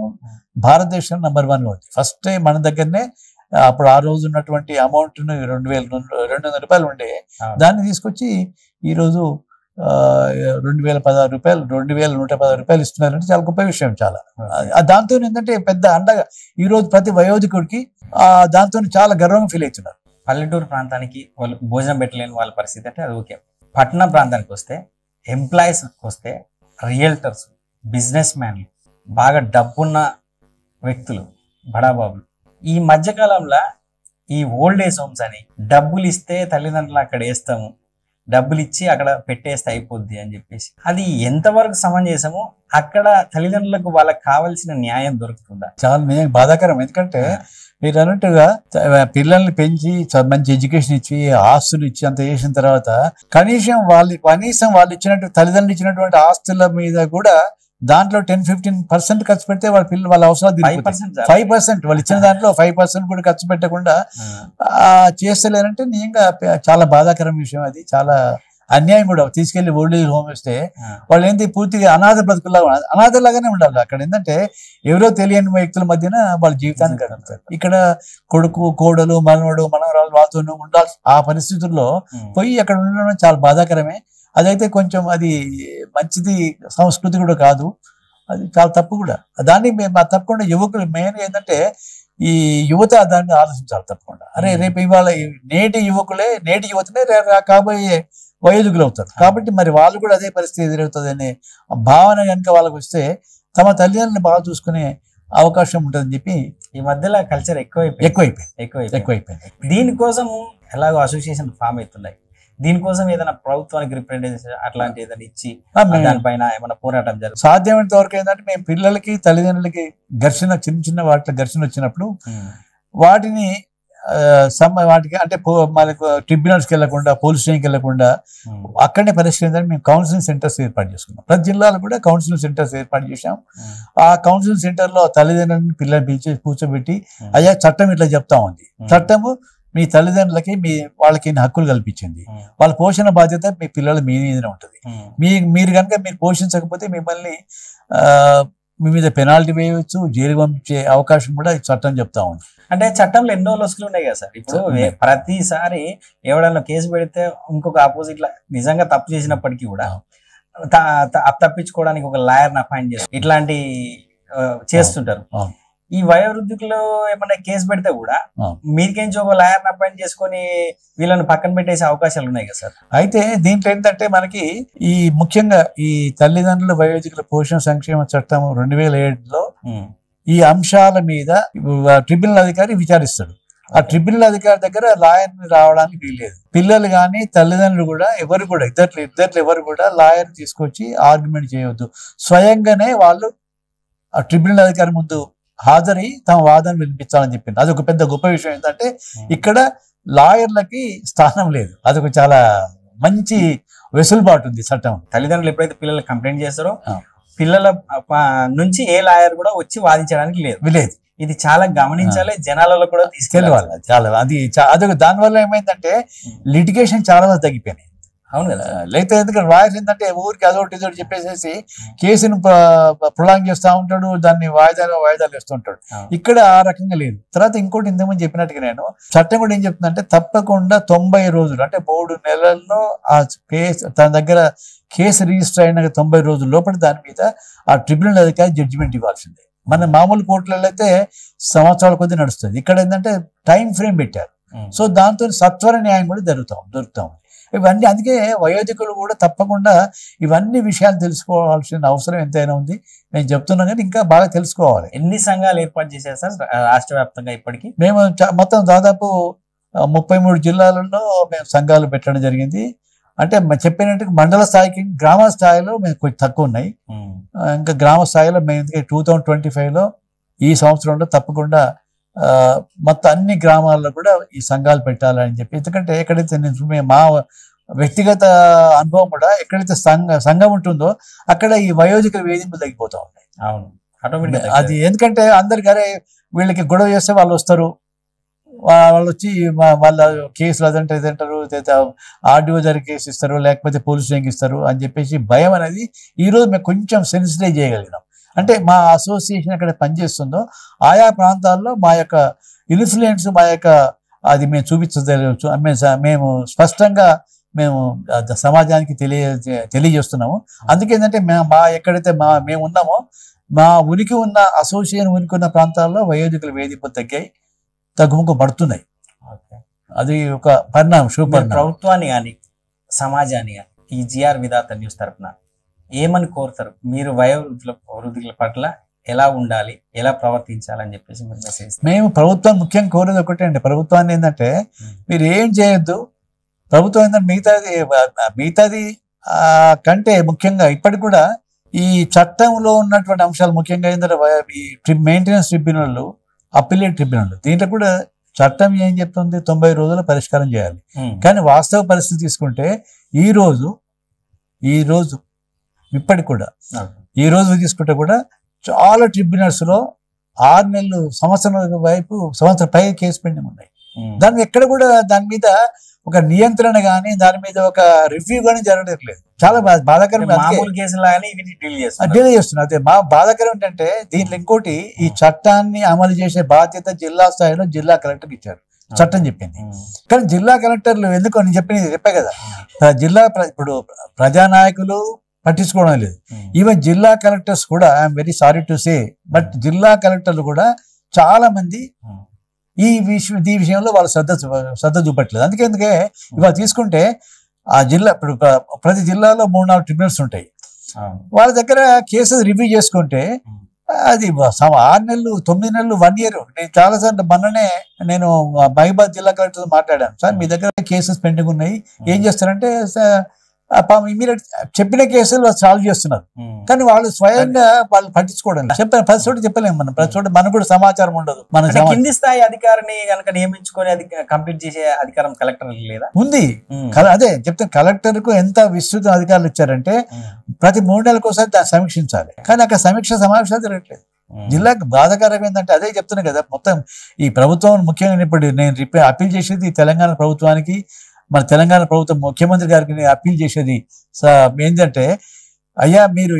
B: భారతదేశం నంబర్ 1 ఉంది. ఫస్ట్ టైం మన దగ్గరనే అప్పుడు ఆ రోజు ఉన్నటువంటి అమౌంట్ 2,200 రూపాయలు ఉండే దాన్ని తీసుకొచ్చి ఈరోజు 2,016 రూపాయలు, 2,116 రూపాయలు ఇస్తున్నారంటే చాలా గొప్ప విషయం. చాలా దాంతో ఏంటంటే పెద్ద అండగా ఈరోజు ప్రతి వయోధికుడికి దాంతో చాలా గర్వంగా ఫీల్ అవుతున్నారు.
A: పల్లెటూరు ప్రాంతానికి వాళ్ళు భోజనం పెట్టలేని వాళ్ళ పరిస్థితి అంటే అది ఓకే. పట్టణ ప్రాంతానికి వస్తే, ఎంప్లాయీస్ వస్తే, రియల్టర్స్, బిజినెస్ మ్యాన్లు, బాగా డబ్బున్న వ్యక్తులు, బడాబాబులు, ఈ మధ్యకాలంలో ఈ ఓల్డ్ ఏజ్ హోమ్స్ అని డబ్బులు ఇస్తే తల్లిదండ్రులు అక్కడ వేస్తాము, డబ్బులు ఇచ్చి అక్కడ పెట్టేస్తే అయిపోద్ది అని చెప్పేసి, అది ఎంతవరకు సమంజసమో, అక్కడ తల్లిదండ్రులకు వాళ్ళకి కావాల్సిన న్యాయం దొరుకుతుందా?
B: చాలా బాధాకరం. ఎందుకంటే మీరు అన్నట్టుగా పిల్లల్ని పెంచి మంచి ఎడ్యుకేషన్ ఇచ్చి ఆస్తులు ఇచ్చి అంత చేసిన తర్వాత కనీసం వాళ్ళు ఇచ్చినట్టు తల్లిదండ్రులు ఇచ్చినటువంటి ఆస్తుల మీద కూడా దాంట్లో 10-15% ఖర్చు పెడితే వాళ్ళ అవసరాలు 5% వాళ్ళు ఇచ్చిన దాంట్లో 5% కూడా ఖర్చు పెట్టకుండా చేస్తలేరంటే నిజంగా చాలా బాధాకరం విషయం. అది చాలా అన్యాయం కూడా. తీసుకెళ్లి ఓల్డ్ ఏజ్ హోమ్ ఇస్తే వాళ్ళు ఏంటి పూర్తిగా అనాథ బ్రతుకుల్లాగా, అనాథలాగానే ఉండాలి. అక్కడ ఏంటంటే ఎవరో తెలియని వ్యక్తుల మధ్యన వాళ్ళ జీవితాన్ని గడుపుతారు. ఇక్కడ కొడుకు, కోడలు, మనవడు, మనవరాలు వాళ్ళతో ఉండాల్సి ఆ పరిస్థితుల్లో పోయి అక్కడ ఉండడం చాలా బాధాకరమే. అదైతే కొంచెం అది మంచిది సంస్కృతి కూడా కాదు, అది చాలా తప్పు కూడా. దాన్ని తప్పకుండా యువకులు మెయిన్ ఏంటంటే ఈ యువత దాన్ని ఆలోచించాలి తప్పకుండా. అరే రేపు ఇవాళ నేటి యువతనే కాబోయే వయోధికులు అవుతారు. కాబట్టి మరి వాళ్ళు కూడా అదే పరిస్థితి ఎదురవుతుంది అనే భావన కనుక వాళ్ళకి వస్తే తమ తల్లిదండ్రులను బాగా చూసుకునే అవకాశం ఉంటుందని చెప్పి
A: ఈ మధ్యలో కల్చర్ ఎక్కువైపోయింది. దీనికోసం ఎలాగో అసోసియేషన్ ఫామ్ అవుతున్నాయి. దీనికోసం ఏదైనా ప్రభుత్వానికి రిప్రజెంటేషన్ అట్లాంటి ఏదైనా ఇచ్చి దానిపైన ఏమైనా పోరాటం జరుగుతుంది.
B: సాధ్యమైనంత వరకు ఏంటంటే మేము పిల్లలకి తల్లిదండ్రులకి చిన్న వాటిలో ఘర్షణ వచ్చినప్పుడు వాటిని అంటే మనకు ట్రిబ్యునల్స్కి వెళ్లకుండా, పోలీస్ స్టేషన్కి వెళ్లకుండా అక్కడనే పరిష్కరించాలని మేము కౌన్సిలింగ్ సెంటర్స్ ఏర్పాటు చేసుకున్నాం. ప్రతి జిల్లాలో కూడా కౌన్సిలింగ్ సెంటర్స్ ఏర్పాటు చేశాం. ఆ కౌన్సిలింగ్ సెంటర్ లో తల్లిదండ్రులను పిల్లల్ని పిలిచి కూర్చోబెట్టి అయ్యా చట్టం ఇట్లా చెప్తా ఉంది, చట్టము మీ తల్లిదండ్రులకి వాళ్ళకి హక్కులు కల్పించింది. వాళ్ళ పోషణ బాధ్యత మీ పిల్లల మీ మీదనే ఉంటుంది. మీరు కనుక మీరు పోషించకపోతే మిమ్మల్ని మీ మీద పెనాల్టీ వేయవచ్చు, జైలు పంపించే అవకాశం కూడా ఈ చట్టం చెప్తా ఉంది.
A: అంటే చట్టంలో ఎన్నో లొసులు ఉన్నాయి కదా సార్. ఇప్పుడు ప్రతిసారి ఎవడన్నా కేసు పెడితే ఇంకొక ఆపోజిట్ నిజంగా తప్పు చేసినప్పటికీ కూడా తప్పించుకోవడానికి ఒక లాయర్ని అపాయింట్ చేస్తారు, ఇట్లాంటి చేస్తుంటారు. ఈ వయోవృద్ధులు ఏమన్నా కేసు పెడితే కూడా మీకేంచి ఒక లాయర్ని అపాయింట్ చేసుకొని వీళ్ళని పక్కన పెట్టేసే అవకాశాలు ఉన్నాయి కదా సార్.
B: అయితే దీంట్లో ఏంటంటే మనకి ఈ ముఖ్యంగా ఈ తల్లిదండ్రుల వయోధికుల పోషణ సంక్షేమ చట్టం 2007లో ఈ అంశాల మీద ట్రిబ్యునల్ అధికారి విచారిస్తాడు. ఆ ట్రిబ్యునల్ అధికారి దగ్గర లాయర్ని రావడానికి వీల్లేదు. పిల్లలు కానీ తల్లిదండ్రులు కూడా ఇద్దరు ఎవరు కూడా లాయర్ తీసుకొచ్చి ఆర్గ్యుమెంట్ చేయవద్దు. స్వయంగానే వాళ్ళు ఆ ట్రిబ్యునల్ అధికారి ముందు హాజరై తమ వాదన వినిపించాలని చెప్పింది. అదొక పెద్ద గొప్ప విషయం. ఏంటంటే ఇక్కడ లాయర్లకి స్థానం లేదు. అదొక చాలా మంచి వెసులుబాటు ఉంది చట్టం.
A: తల్లిదండ్రులు ఎప్పుడైతే పిల్లలు కంప్లైంట్ చేస్తారో పిల్లల నుంచి ఏ లాయర్ కూడా వచ్చి వాదించడానికి లేదు. ఇది చాలా గమనించాలి, జనాలలో కూడా తీసుకెళ్ళవాలి.
B: చాలా అదొక దానివల్ల ఏమైందంటే లిటిగేషన్ చాలా వరకు తగ్గిపోయినాయి.
A: అవును కదా.
B: లేకపోతే ఎందుకంటే లాయర్స్ ఏంటంటే ఊరికి అదొకటి ఇదొకటి చెప్పేసి కేసును ప్రొలాంగ్ చేస్తూ ఉంటాడు, దాన్ని వాయిదాలు వేస్తూ ఉంటాడు. ఇక్కడ ఆ రకంగా లేదు. తర్వాత ఇంకోటి ఇంతకుముందు చెప్పినట్టుగా నేను చట్టం కూడా ఏం చెప్తుందంటే తప్పకుండా 90 రోజులు అంటే 3 నెలల్లో ఆ కేసు తన దగ్గర కేసు రిజిస్టర్ అయిన 90 రోజుల లోపల దాని మీద ఆ ట్రిబ్యునల్ అధికారి జడ్జిమెంట్ ఇవ్వాల్సిందే. మన మామూలు కోర్టులలో అయితే సంవత్సరాల కొద్దీ నడుస్తుంది. ఇక్కడ ఏంటంటే టైం ఫ్రేమ్ పెట్టారు. సో దాంతో సత్వర న్యాయం కూడా దొరుకుతాం. ఇవన్నీ అందుకే వయోధికులు కూడా తప్పకుండా ఇవన్నీ విషయాలు తెలుసుకోవాల్సిన అవసరం ఎంతైనా ఉంది. నేను చెప్తున్నా కానీ ఇంకా బాగా తెలుసుకోవాలి.
A: ఎన్ని సంఘాలు ఏర్పాటు చేశారు సార్ రాష్ట్ర వ్యాప్తంగా? ఇప్పటికీ
B: మేము మొత్తం దాదాపు 33 జిల్లాలలో మేము సంఘాలు పెట్టడం జరిగింది. అంటే చెప్పినట్టు మండల స్థాయికి గ్రామ స్థాయిలో మేము కొంచెం తక్కువ ఉన్నాయి. ఇంకా గ్రామ స్థాయిలో మేము 2025లో ఈ సంవత్సరంలో తప్పకుండా మొత్తం అన్ని గ్రామాల్లో కూడా ఈ సంఘాలు పెట్టాలని చెప్పి. ఎందుకంటే ఎక్కడైతే మా వ్యక్తిగత అనుభవం కూడా ఎక్కడైతే సంఘం ఉంటుందో అక్కడ ఈ వయోధికుల వేధింపులు తగ్గిపోతూ ఉంటాయి.
A: అవును, ఆటోమేటిక్.
B: అది ఎందుకంటే అందరికి అరే వీళ్ళకి గొడవ చేస్తే వాళ్ళు వస్తారు, వాళ్ళు వచ్చి వాళ్ళ కేసులు అదంటే ఇదంటారు, ఆర్డీఓ దగ్గర కేసు ఇస్తారు, లేకపోతే పోలీసు స్టేషన్కి ఇస్తారు అని చెప్పేసి భయం అనేది ఈరోజు మేము కొంచెం సెన్సిటైజ్ చేయగలిగినాం. అంటే మా అసోసియేషన్ ఎక్కడ పనిచేస్తుందో ఆయా ప్రాంతాల్లో మా యొక్క ఇన్ఫ్లుయెన్స్ మా యొక్క అది మేము చూపించవచ్చు. మేము స్పష్టంగా మేము సమాజానికి తెలియజేస్తున్నాము. అందుకేంటంటే ఎక్కడైతే మేము ఉన్నామో మా ఉనికి ఉన్న అసోసియేషన్ ఉనికి ఉన్న ప్రాంతాల్లో వయోధికుల వేధింపులు తగ్గుముఖం పడుతున్నాయి. అది ఒక పరిణామం, శుభపరిణామం.
A: ప్రభుత్వాన్ని కానీ సమాజాన్ని కానీ ఈ జిఆర్ విధాత న్యూస్ తరఫున ఏమని కోరుతారు? మీరు వయోవృద్ధుల పట్ల ఎలా ఉండాలి, ఎలా ప్రవర్తించాలని చెప్పేసి మీరు మెసేజ్.
B: మేము ప్రభుత్వం ముఖ్యంగా కోరేది ఒకటే అండి. ప్రభుత్వాన్ని ఏంటంటే మీరు ఏం చేయొద్దు. ప్రభుత్వం ఏంటంటే మిగతాది కంటే ముఖ్యంగా ఇప్పటికి కూడా ఈ చట్టంలో ఉన్నటువంటి అంశాలు ముఖ్యంగా ఏంటంటే ఈ మెయింటెనెన్స్ ట్రిబ్యునల్, అప్పీలేట్ ట్రిబ్యునల్, దీంట్లో కూడా చట్టం ఏం చెప్తుంది 90 రోజుల పరిష్కారం చేయాలి. కానీ వాస్తవ పరిస్థితి తీసుకుంటే ఈ రోజు ఇప్పటికి కూడా ఈ రోజు తీసుకుంటే కూడా చాలా ట్రిబ్యునల్స్ లో 6 నెలలు సంవత్సరం పై కేసు పెండింగ్ ఉన్నాయి. దాన్ని ఎక్కడ కూడా దాని మీద ఒక నియంత్రణ కానీ దాని మీద ఒక రివ్యూ కానీ జరగట్లేదు. చాలా బాధాకరం. డీల్ చేస్తున్నారు. అదే మా బాధాకరం ఏంటంటే దీంట్లో ఇంకోటి, ఈ చట్టాన్ని అమలు చేసే బాధ్యత జిల్లా స్థాయిలో జిల్లా కలెక్టర్కి ఇచ్చారు. చట్టం చెప్పింది. కానీ జిల్లా కలెక్టర్లు ఎందుకో నేను చెప్పే కదా, ఇప్పుడు ప్రజానాయకులు పట్టించుకోవడం లేదు. ఈవెన్ జిల్లా కలెక్టర్స్ కూడా, I'm very sorry to say, but జిల్లా కలెక్టర్లు కూడా చాలా మంది ఈ విషయంలో వాళ్ళు శ్రద్ధ చూపట్లేదు. అందుకే ఇవాళ తీసుకుంటే ఆ జిల్లా ఇప్పుడు ప్రతి జిల్లాలో 3-4 ట్రిబ్యునల్స్ ఉంటాయి. వాళ్ళ దగ్గర కేసెస్ రివ్యూ చేసుకుంటే అది 6 నెలలు 9 నెలలు 1 year. నేను చాలాసార్లు మొన్ననే నేను మహిబాద్ జిల్లా కలెక్టర్ మాట్లాడాను. సార్ మీ దగ్గర కేసెస్ పెండింగ్ ఉన్నాయి, ఏం చేస్తారంటే ఇమీడియట్ చెప్పిన కేసులు సాల్వ్ చేస్తున్నారు. కానీ వాళ్ళు స్వయంగా వాళ్ళు పట్టించుకోవడం చెప్పాను. ప్రతి చోట చెప్పలేము మనం, ప్రతి చోట మనకు కూడా సమాచారం ఉండదు. మన
A: కింది స్థాయి అధికారిని కనుక నియమించుకొని కంప్లీట్ చేసే అధికారం కలెక్టర్ లేదా
B: ఉంది. అదే చెప్తే కలెక్టర్ కు ఎంత విస్తృత అధికారులు ఇచ్చారంటే ప్రతి 3 నెలలకు ఒకసారి దాన్ని సమీక్షించాలి. కానీ అక్కడ సమీక్ష సమావేశాలు జరగట్లేదు. జిల్లాకు బాధాకరం ఏంటంటే అదే చెప్తున్నా కదా, మొత్తం ఈ ప్రభుత్వం ముఖ్యంగా ఇప్పుడు నేను అప్పీల్ చేసేది తెలంగాణ ప్రభుత్వానికి, మన తెలంగాణ ప్రభుత్వం ముఖ్యమంత్రి గారికి నేను అప్పీల్ చేసేది ఏంటంటే, అయ్యా మీరు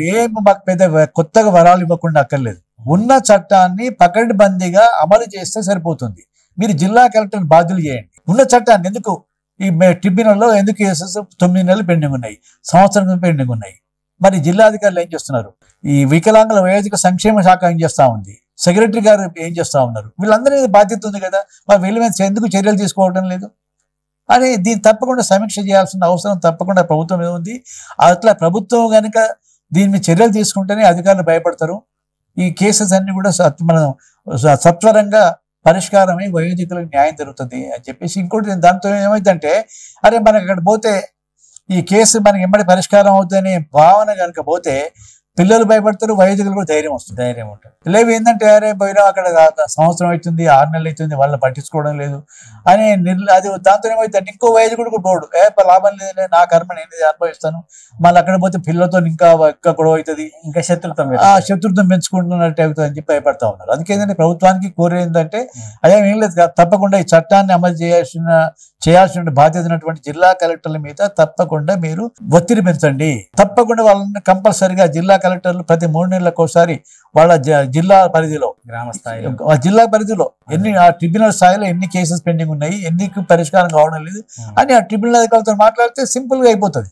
B: మాకు పెద్ద కొత్తగా వరాలు ఇవ్వకుండా అక్కర్లేదు, ఉన్న చట్టాన్ని పకడ్బందీగా అమలు చేస్తే సరిపోతుంది. మీరు జిల్లా కలెక్టర్ బాధ్యులు చేయండి. ఉన్న చట్టాన్ని ఎందుకు ఈ ట్రిబ్యునల్లో ఎందుకు కేసెస్ 9 నెలలు పెండింగ్ ఉన్నాయి, సంవత్సరం పెండింగ్ ఉన్నాయి. మరి జిల్లాధికారులు ఏం చేస్తున్నారు? ఈ వికలాంగుల వయోధిక సంక్షేమ శాఖ ఏం చేస్తా ఉంది, సెక్రటరీ గారు ఏం చేస్తా ఉన్నారు? వీళ్ళందరి బాధ్యత ఉంది కదా, మరి వీళ్ళ మీద ఎందుకు చర్యలు తీసుకోవడం లేదు అని దీన్ని తప్పకుండా సమీక్ష చేయాల్సిన అవసరం తప్పకుండా ప్రభుత్వం మీద ఉంది. అట్లా ప్రభుత్వం కనుక దీని మీద చర్యలు తీసుకుంటేనే అధికారులు భయపడతారు. ఈ కేసెస్ అన్ని కూడా మనం సత్వరంగా పరిష్కారమై వయోధికులకు న్యాయం జరుగుతుంది అని చెప్పేసి. ఇంకోటి దాంతో ఏమైందంటే, అరే మనకి అక్కడ పోతే ఈ కేసు మనకి ఎమ్మడి పరిష్కారం అవుతుందనే భావన కనుక పోతే పిల్లలు భయపడతారు, వయోధికులు కూడా ధైర్యం వస్తుంది, ధైర్యం ఉంటుంది. లేవు ఏంటంటే అరే పోయినా అక్కడ సంవత్సరం అవుతుంది, 6 నెలలు అవుతుంది, వాళ్ళని పట్టించుకోవడం లేదు అని అది దాంతో ఏమవుతుంది, ఇంకో వయోధికుడు కూడా పోడు, లాభం లేదులే నా కర్మ నేను అనుభవిస్తాను, మళ్ళీ అక్కడ పోతే పిల్లలతో ఇంకా గొడవ అవుతుంది, ఇంకా శత్రుత్వం పెంచుకుంటున్నట్టు అవుతుంది అని చెప్పి భయపడతా ఉన్నారు. అందుకేంటంటే ప్రభుత్వానికి కోరేది ఏంటంటే, అదే ఏం లేదు తప్పకుండా ఈ చట్టాన్ని అమలు చేయాల్సిన బాధ్యత ఉన్నటువంటి జిల్లా కలెక్టర్ల మీద తప్పకుండా మీరు ఒత్తిడి పెంచండి. తప్పకుండా వాళ్ళని కంపల్సరిగా జిల్లా కలెక్టర్లు ప్రతి 3 నెలలకు ఒకసారి వాళ్ళ జిల్లా పరిధిలో, గ్రామ స్థాయిలో, జిల్లా పరిధిలో ఆ ట్రిబ్యునల్ స్థాయిలో ఎన్ని కేసెస్ పెండింగ్ ఉన్నాయి, ఎన్నికి పరిష్కారం కావడం లేదు అని ఆ ట్రిబ్యునల్ అధికారులతో మాట్లాడితే సింపుల్ గా అయిపోతుంది.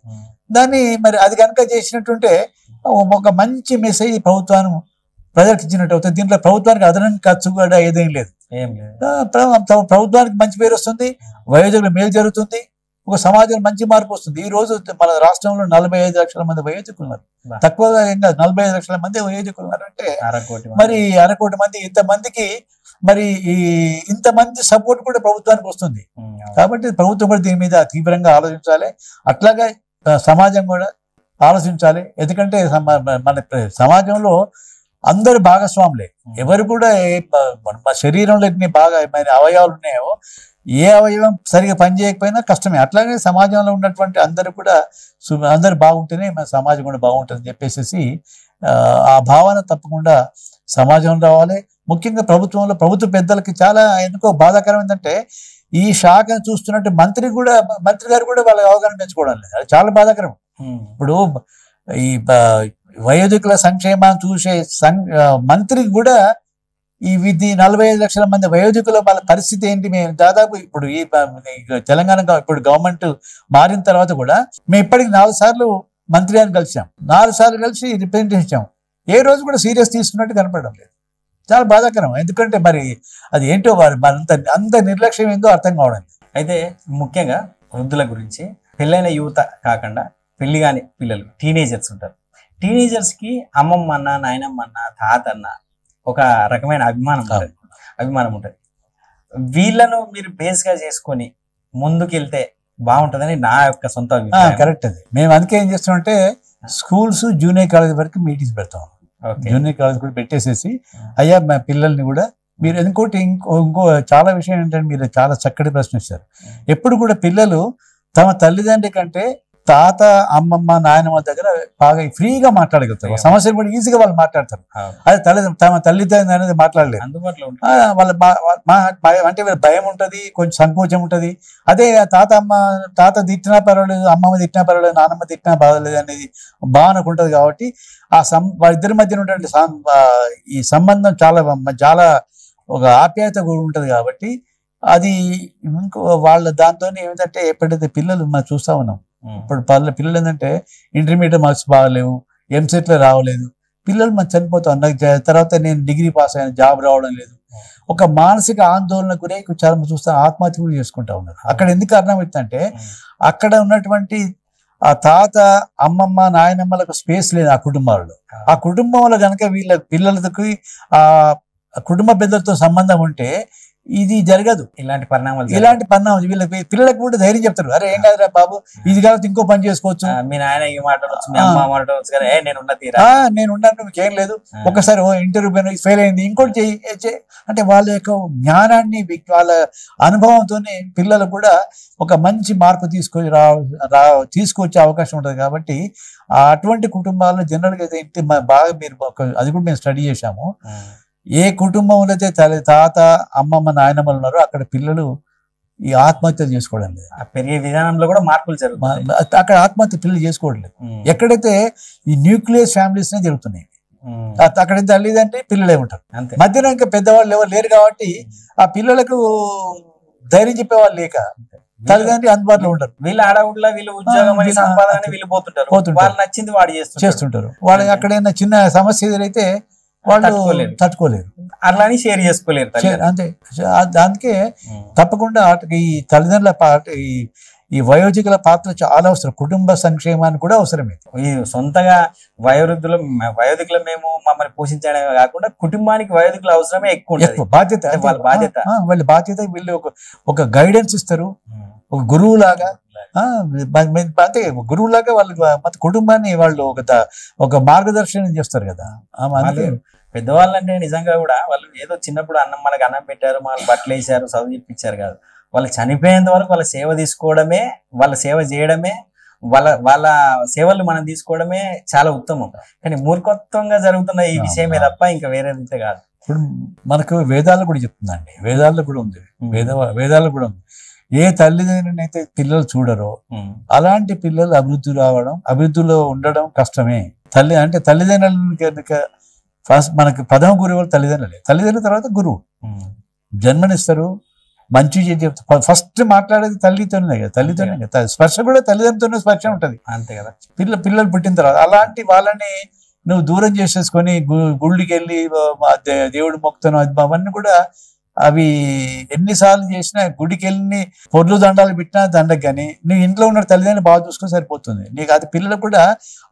B: దాన్ని మరి అది కనుక చేసినట్టుంటే ఒక మంచి మెసేజ్ ప్రభుత్వాన్ని ప్రజలకు ఇచ్చినట్టు అవుతుంది. దీంట్లో ప్రభుత్వానికి అదనంగా ఖర్చు కూడా ఏదేం లేదు. ప్రభుత్వానికి మంచి పేరు వస్తుంది, వయోధికులు మేలు జరుగుతుంది, ఒక సమాజంలో మంచి మార్పు వస్తుంది. ఈ రోజు మన రాష్ట్రంలో 45 లక్షల మంది వయోధికులు ఉన్నారు. తక్కువగా ఏం కాదు, 45 లక్షల మంది వయోధికులు ఉన్నారు అంటే మరి 1/2 కోటి మంది, ఇంతమందికి మరి ఇంతమంది సపోర్ట్ కూడా ప్రభుత్వానికి వస్తుంది. కాబట్టి ప్రభుత్వం కూడా దీని మీద తీవ్రంగా ఆలోచించాలి. అట్లాగే సమాజం కూడా ఆలోచించాలి. ఎందుకంటే మన సమాజంలో అందరు భాగస్వాములే. ఎవరు కూడా మా శరీరంలో ఎన్ని అవయవాలు ఉన్నాయో ఏ అవయవం సరిగా పనిచేయకపోయినా కష్టమే. అట్లాగే సమాజంలో ఉన్నటువంటి అందరు బాగుంటేనే మన సమాజం కూడా బాగుంటుంది అని చెప్పేసి ఆ భావన తప్పకుండా సమాజంలో రావాలి. ముఖ్యంగా ప్రభుత్వ పెద్దలకి చాలా ఎందుకో బాధాకరం ఏంటంటే, ఈ శాఖను చూస్తున్నట్టు మంత్రి గారు కూడా వాళ్ళ అవగాహన పెంచుకోవడం లేదు. అది చాలా బాధాకరం. ఇప్పుడు ఈ వయోధికుల సంక్షేమాన్ని చూసే మంత్రికి కూడా ఈ 45 లక్షల మంది వయోధికుల వాళ్ళ పరిస్థితి ఏంటి? మేము దాదాపు ఇప్పుడు ఈ తెలంగాణ ఇప్పుడు గవర్నమెంట్ మారిన తర్వాత కూడా మేము ఇప్పటికి 4 సార్లు మంత్రి గారిని కలిసాం, 4 సార్లు కలిసి రిప్రజెంటేషన్ ఇచ్చాం. ఏ రోజు కూడా సీరియస్ తీసుకున్నట్టు కనపడడం లేదు. చాలా బాధాకరం. ఎందుకంటే మరి అది ఏంటో వారు అంత నిర్లక్ష్యం ఏందో అర్థం కావడం లేదు.
A: అయితే ముఖ్యంగా వృద్ధుల గురించి, పెళ్ళైన యువత కాకుండా పెళ్లి కాని పిల్లలు, టీనేజర్స్ ఉంటారు. టీనేజర్స్ కి అమ్మమ్మ అన్న, నాయనమ్మ అన్న, తాత అన్న ఒక రకమైన అభిమానం ఉంటుంది. వీళ్ళను మీరు బేస్ గా చేసుకొని ముందుకెళ్తే బాగుంటుందని నా యొక్క సొంత అభిప్రాయం.
B: కరెక్ట్. అది మేము అందుకే ఏం చేస్తామంటే స్కూల్స్, జూనియర్ కాలేజ్ వరకు మీటింగ్స్ పెడతాం. జూనియర్ కాలేజ్ కూడా పెట్టేసేసి అయ్యా మా పిల్లల్ని కూడా మీరు ఇంకో చాలా విషయం ఏంటంటే, మీరు చాలా చక్కటి ప్రశ్న ఇస్తారు. ఎప్పుడు కూడా పిల్లలు తమ తల్లిదండ్రి కంటే తాత, అమ్మమ్మ, నాయనమ్మ దగ్గర బాగా ఫ్రీగా మాట్లాడగలుగుతారు. సమస్యలు కూడా ఈజీగా వాళ్ళు మాట్లాడతారు. అది తమ తల్లిదండ్రులు అనేది మాట్లాడలేదు.
A: అందుబాటులో
B: వాళ్ళ అంటే భయం ఉంటుంది, కొంచెం సంకోచం ఉంటుంది. అదే తాత తిట్టినా పర్వాలేదు, అమ్మమ్మ తిట్టినా పర్వాలేదు, నానమ్మ తిట్టినా పర్వాలేదు అనేది భావనకు ఉంటుంది. కాబట్టి వాళ్ళిద్దరి మధ్యన ఉన్నటువంటి ఈ సంబంధం చాలా ఒక ఆప్యాయత కూడా ఉంటుంది. కాబట్టి అది ఇంకో వాళ్ళ దాంతో ఏమిటంటే, ఎప్పుడైతే పిల్లలు మనం చూస్తా ఉన్నాం, ఇప్పుడు పిల్లలు ఏంటంటే ఇంటర్మీడియట్ మార్క్స్ బాగలేవు, ఎంసెట్లో రావలేదు, పిల్లలు మనం చనిపోతాం. నాకు తర్వాత నేను డిగ్రీ పాస్ అయిన జాబ్ రావడం లేదు, ఒక మానసిక ఆందోళన గురై చాలా చూస్తా ఆత్మహత్య కూడా చేసుకుంటా ఉన్నారు. అక్కడ ఎందుకు అర్థమవుతుందంటే, అక్కడ ఉన్నటువంటి ఆ తాత, అమ్మమ్మ, నాయనమ్మలకు స్పేస్ లేదు ఆ కుటుంబాలలో. ఆ కుటుంబంలో కనుక వీళ్ళ పిల్లలకి ఆ కుటుంబ పెద్దలతో సంబంధం ఉంటే ఇది జరగదు.
A: ఇలాంటి పరిణామాలు
B: వీళ్ళ పిల్లలకు కూడా ధైర్యం చెప్తారు, అరే ఏం కాదురా బాబు, ఇది కాబట్టి ఇంకో పని చేసుకోవచ్చు,
A: మీ నాయన ఈ మాట్లాడవచ్చు, మీ అమ్మ మాట్లాడవచ్చు కదా, నేను
B: ఉన్నాను మీకేం లేదు, ఒకసారి ఇంటర్వ్యూ ఫెయిల్ అయింది ఇంకోటి చెయ్యి. అంటే వాళ్ళ యొక్క జ్ఞానాన్ని వాళ్ళ అనుభవంతోనే పిల్లలు కూడా ఒక మంచి మార్పు తీసుకొచ్చే అవకాశం ఉంటుంది. కాబట్టి అటువంటి కుటుంబాల్లో జనరల్గా అయితే బాగా మీరు అది కూడా మేము స్టడీ చేశాము. ఏ కుటుంబంలో అయితే తాత అమ్మమ్మ నాయనమ్మలు ఉన్నారో అక్కడ పిల్లలు ఈ ఆత్మహత్యలు చేసుకోవడం లేదు.
A: పెరిగే విధానంలో కూడా మార్పులు జరుగుతాయి.
B: అక్కడ ఆత్మహత్య పిల్లలు చేసుకోవడం లేదు. ఎక్కడైతే ఈ న్యూక్లియస్ ఫ్యామిలీస్ నే జరుగుతున్నాయి, అక్కడ తల్లిదండ్రి పిల్లలే ఉంటారు. మధ్యలో ఇంకా పెద్దవాళ్ళు ఎవరు లేరు కాబట్టి ఆ పిల్లలకు ధైర్యం చెప్పేవాళ్ళు లేక తల్లిదండ్రి అందుబాటులో ఉంటారు.
A: వీళ్ళు ఆడవుడ్లా వీళ్ళు ఉద్యోగం అని సంపాదన వీళ్ళు పోతుంటారు, వాళ్ళు నచ్చింది వాడు
B: చేస్తుంటారు. వాళ్ళకి అక్కడైనా చిన్న సమస్య ఎదురైతే వాళ్ళు తట్టుకోలేరు,
A: అట్లాని షేర్ చేసుకోలేరు
B: అంతే. అందుకే తప్పకుండా ఈ తల్లిదండ్రుల పాత్ర, ఈ వయోధికుల పాత్ర చాలా అవసరం. కుటుంబ సంక్షేమానికి కూడా అవసరమే.
A: ఈ సొంతగా వయోధికులు మేము మమ్మల్ని పోషించడమే కాకుండా కుటుంబానికి వయోధికుల అవసరమే ఎక్కువ.
B: బాధ్యత వాళ్ళ బాధ్యత. వీళ్ళు ఒక గైడెన్స్ ఇస్తారు, ఒక గురువు లాగా. అంతే, గురువు లాగా వాళ్ళు కుటుంబాన్ని వాళ్ళు ఒక మార్గదర్శనం చేస్తారు కదా. అందుకే
A: పెద్దవాళ్ళు అంటే నిజంగా కూడా వాళ్ళు ఏదో చిన్నప్పుడు మనకు అన్నం పెట్టారు, వాళ్ళు బట్టలు వేసారు, చదువు చెప్పించారు కాదు. వాళ్ళు చనిపోయేంత వరకు వాళ్ళ సేవ తీసుకోవడమే, వాళ్ళ సేవ చేయడమే, వాళ్ళ సేవలు మనం తీసుకోవడమే చాలా ఉత్తమం. కానీ మూర్ఖత్వంగా జరుగుతున్న ఈ విషయమే తప్ప ఇంకా వేరేదైతే కాదు.
B: ఇప్పుడు మనకు వేదాలు కూడా చెప్తుందండి, వేదాల్లో కూడా ఉంది, వేదాల్లో కూడా ఉంది. ఏ తల్లిదండ్రులని అయితే పిల్లలు చూడరో అలాంటి పిల్లలు అభివృద్ధిలో ఉండడం కష్టమే. తల్లిదండ్రులను కనుక ఫస్ట్ మనకి ప్రథమ గురువు తల్లిదండ్రుల తర్వాత గురువు. జన్మనిస్తారు, మంచి చెప్తారు. ఫస్ట్ మాట్లాడేది తల్లితోనే కదా, తల్లితోనే కదా. స్పర్శ కూడా తల్లిదండ్రులతోనే స్పర్శ ఉంటది,
A: అంతే కదా.
B: పిల్లలు పుట్టిన తర్వాత అలాంటి వాళ్ళని నువ్వు దూరం చేసేసుకొని గుళ్ళకి వెళ్ళి దేవుడు మొక్కుతాను అవన్నీ కూడా అవి ఎన్నిసార్లు చేసినా, గుడికి వెళ్ళి పొర్లు దండాలు పెట్టినా దండకు. కానీ నువ్వు ఇంట్లో ఉన్న తల్లిదండ్రులు బాగా చూసుకొని సరిపోతుంది నీకు. అది పిల్లలకు కూడా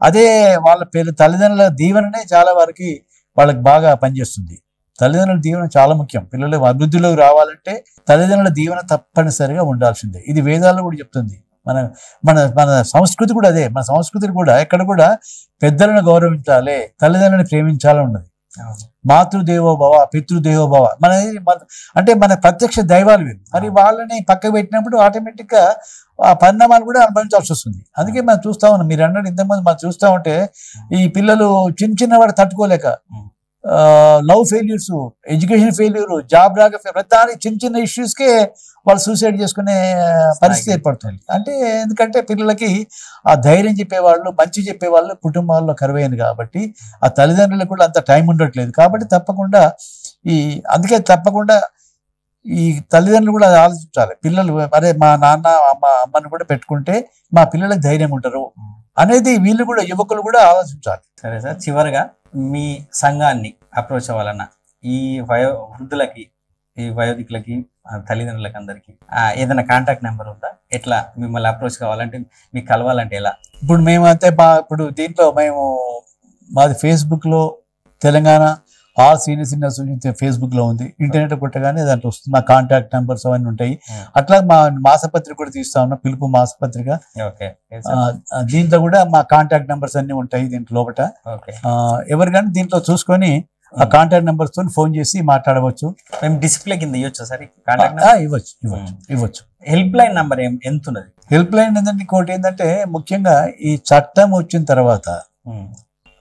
B: అదే వాళ్ళ తల్లిదండ్రుల దీవెననే చాలా వరకు వాళ్ళకి బాగా పనిచేస్తుంది. తల్లిదండ్రుల దీవెన చాలా ముఖ్యం. పిల్లలు అభివృద్ధిలోకి రావాలంటే తల్లిదండ్రుల దీవెన తప్పనిసరిగా ఉండాల్సిందే. ఇది వేదాల్లో కూడా చెప్తుంది. మన మన మన సంస్కృతి కూడా అదే. మన సంస్కృతి కూడా ఎక్కడ కూడా పెద్దలను గౌరవించాలి, తల్లిదండ్రులను ప్రేమించాలని ఉన్నది. మాతృదేవోభవ, పితృదేవోభవ అంటే మన ప్రత్యక్ష దైవాలు వీళ్ళు. మరి వాళ్ళని పక్కకు పెట్టినప్పుడు ఆటోమేటిక్ గా ఆ పరిణామాలు కూడా అనుభవించాల్సి వస్తుంది. అందుకే మనం చూస్తా ఉన్నాం, మీరు అన్నట్టు ఇంతకుముందు మనం చూస్తా ఉంటే ఈ పిల్లలు చిన్న వాడు తట్టుకోలేక love failures, education failure, job రాక ప్రతి చిన్న ఇష్యూస్కే వాళ్ళు సూసైడ్ చేసుకునే పరిస్థితి ఏర్పడుతుంది. అంటే ఎందుకంటే పిల్లలకి ఆ ధైర్యం చెప్పేవాళ్ళు, మంచి చెప్పేవాళ్ళు కుటుంబాల్లో కరువైంది కాబట్టి ఆ తల్లిదండ్రులకు కూడా అంత టైం ఉండట్లేదు. కాబట్టి అందుకే తప్పకుండా ఈ తల్లిదండ్రులు కూడా ఆలోచించాలి. పిల్లలు అరే మా నాన్న అమ్మని కూడా పెట్టుకుంటే మా పిల్లలకు ధైర్యం ఉంటారు అనేది వీళ్ళు కూడా, యువకులు కూడా ఆలోచించాలి.
A: సరే సార్, చివరిగా మీ సంఘాన్ని అప్రోచ్ అవ్వాలన్నా ఈ వృద్ధులకి, ఈ వయోధికులకి, తల్లిదండ్రులకి అందరికి ఏదైనా కాంటాక్ట్ నెంబర్ ఉందా? ఎట్లా మిమ్మల్ని అప్రోచ్ కావాలంటే, మీకు కలవాలంటే ఎలా?
B: ఇప్పుడు మేము అంతే ఇప్పుడు దీంట్లో మాది ఫేస్బుక్ లో Telangana all senior association Facebook లో ఉంది. ఇంటర్నెట్ కొట్టగానే దాంట్లో వస్తుంది. మా కాంటాక్ట్ నెంబర్స్ అవన్నీ ఉంటాయి. అట్లా మా మాసపత్రిక కూడా తీస్తా ఉన్నాం, పిలుపు మాసపత్రిక. దీంట్లో కూడా మా కాంటాక్ట్ నెంబర్స్ అన్ని ఉంటాయి దీంట్లో లోపల. ఎవరు కానీ దీంట్లో చూసుకొని ఆ కాంటాక్ట్ నెంబర్స్ తో ఫోన్ చేసి మాట్లాడవచ్చు.
A: మేము డిస్ప్లే కింద ఇవ్వచ్చు సార్,
B: ఇవ్వచ్చు.
A: హెల్ప్ లైన్ నెంబర్ ఎంత ఉన్నది?
B: హెల్ప్ లైన్ ఏంటంటే ఇంకోటి ఏంటంటే ముఖ్యంగా ఈ చట్టం వచ్చిన తర్వాత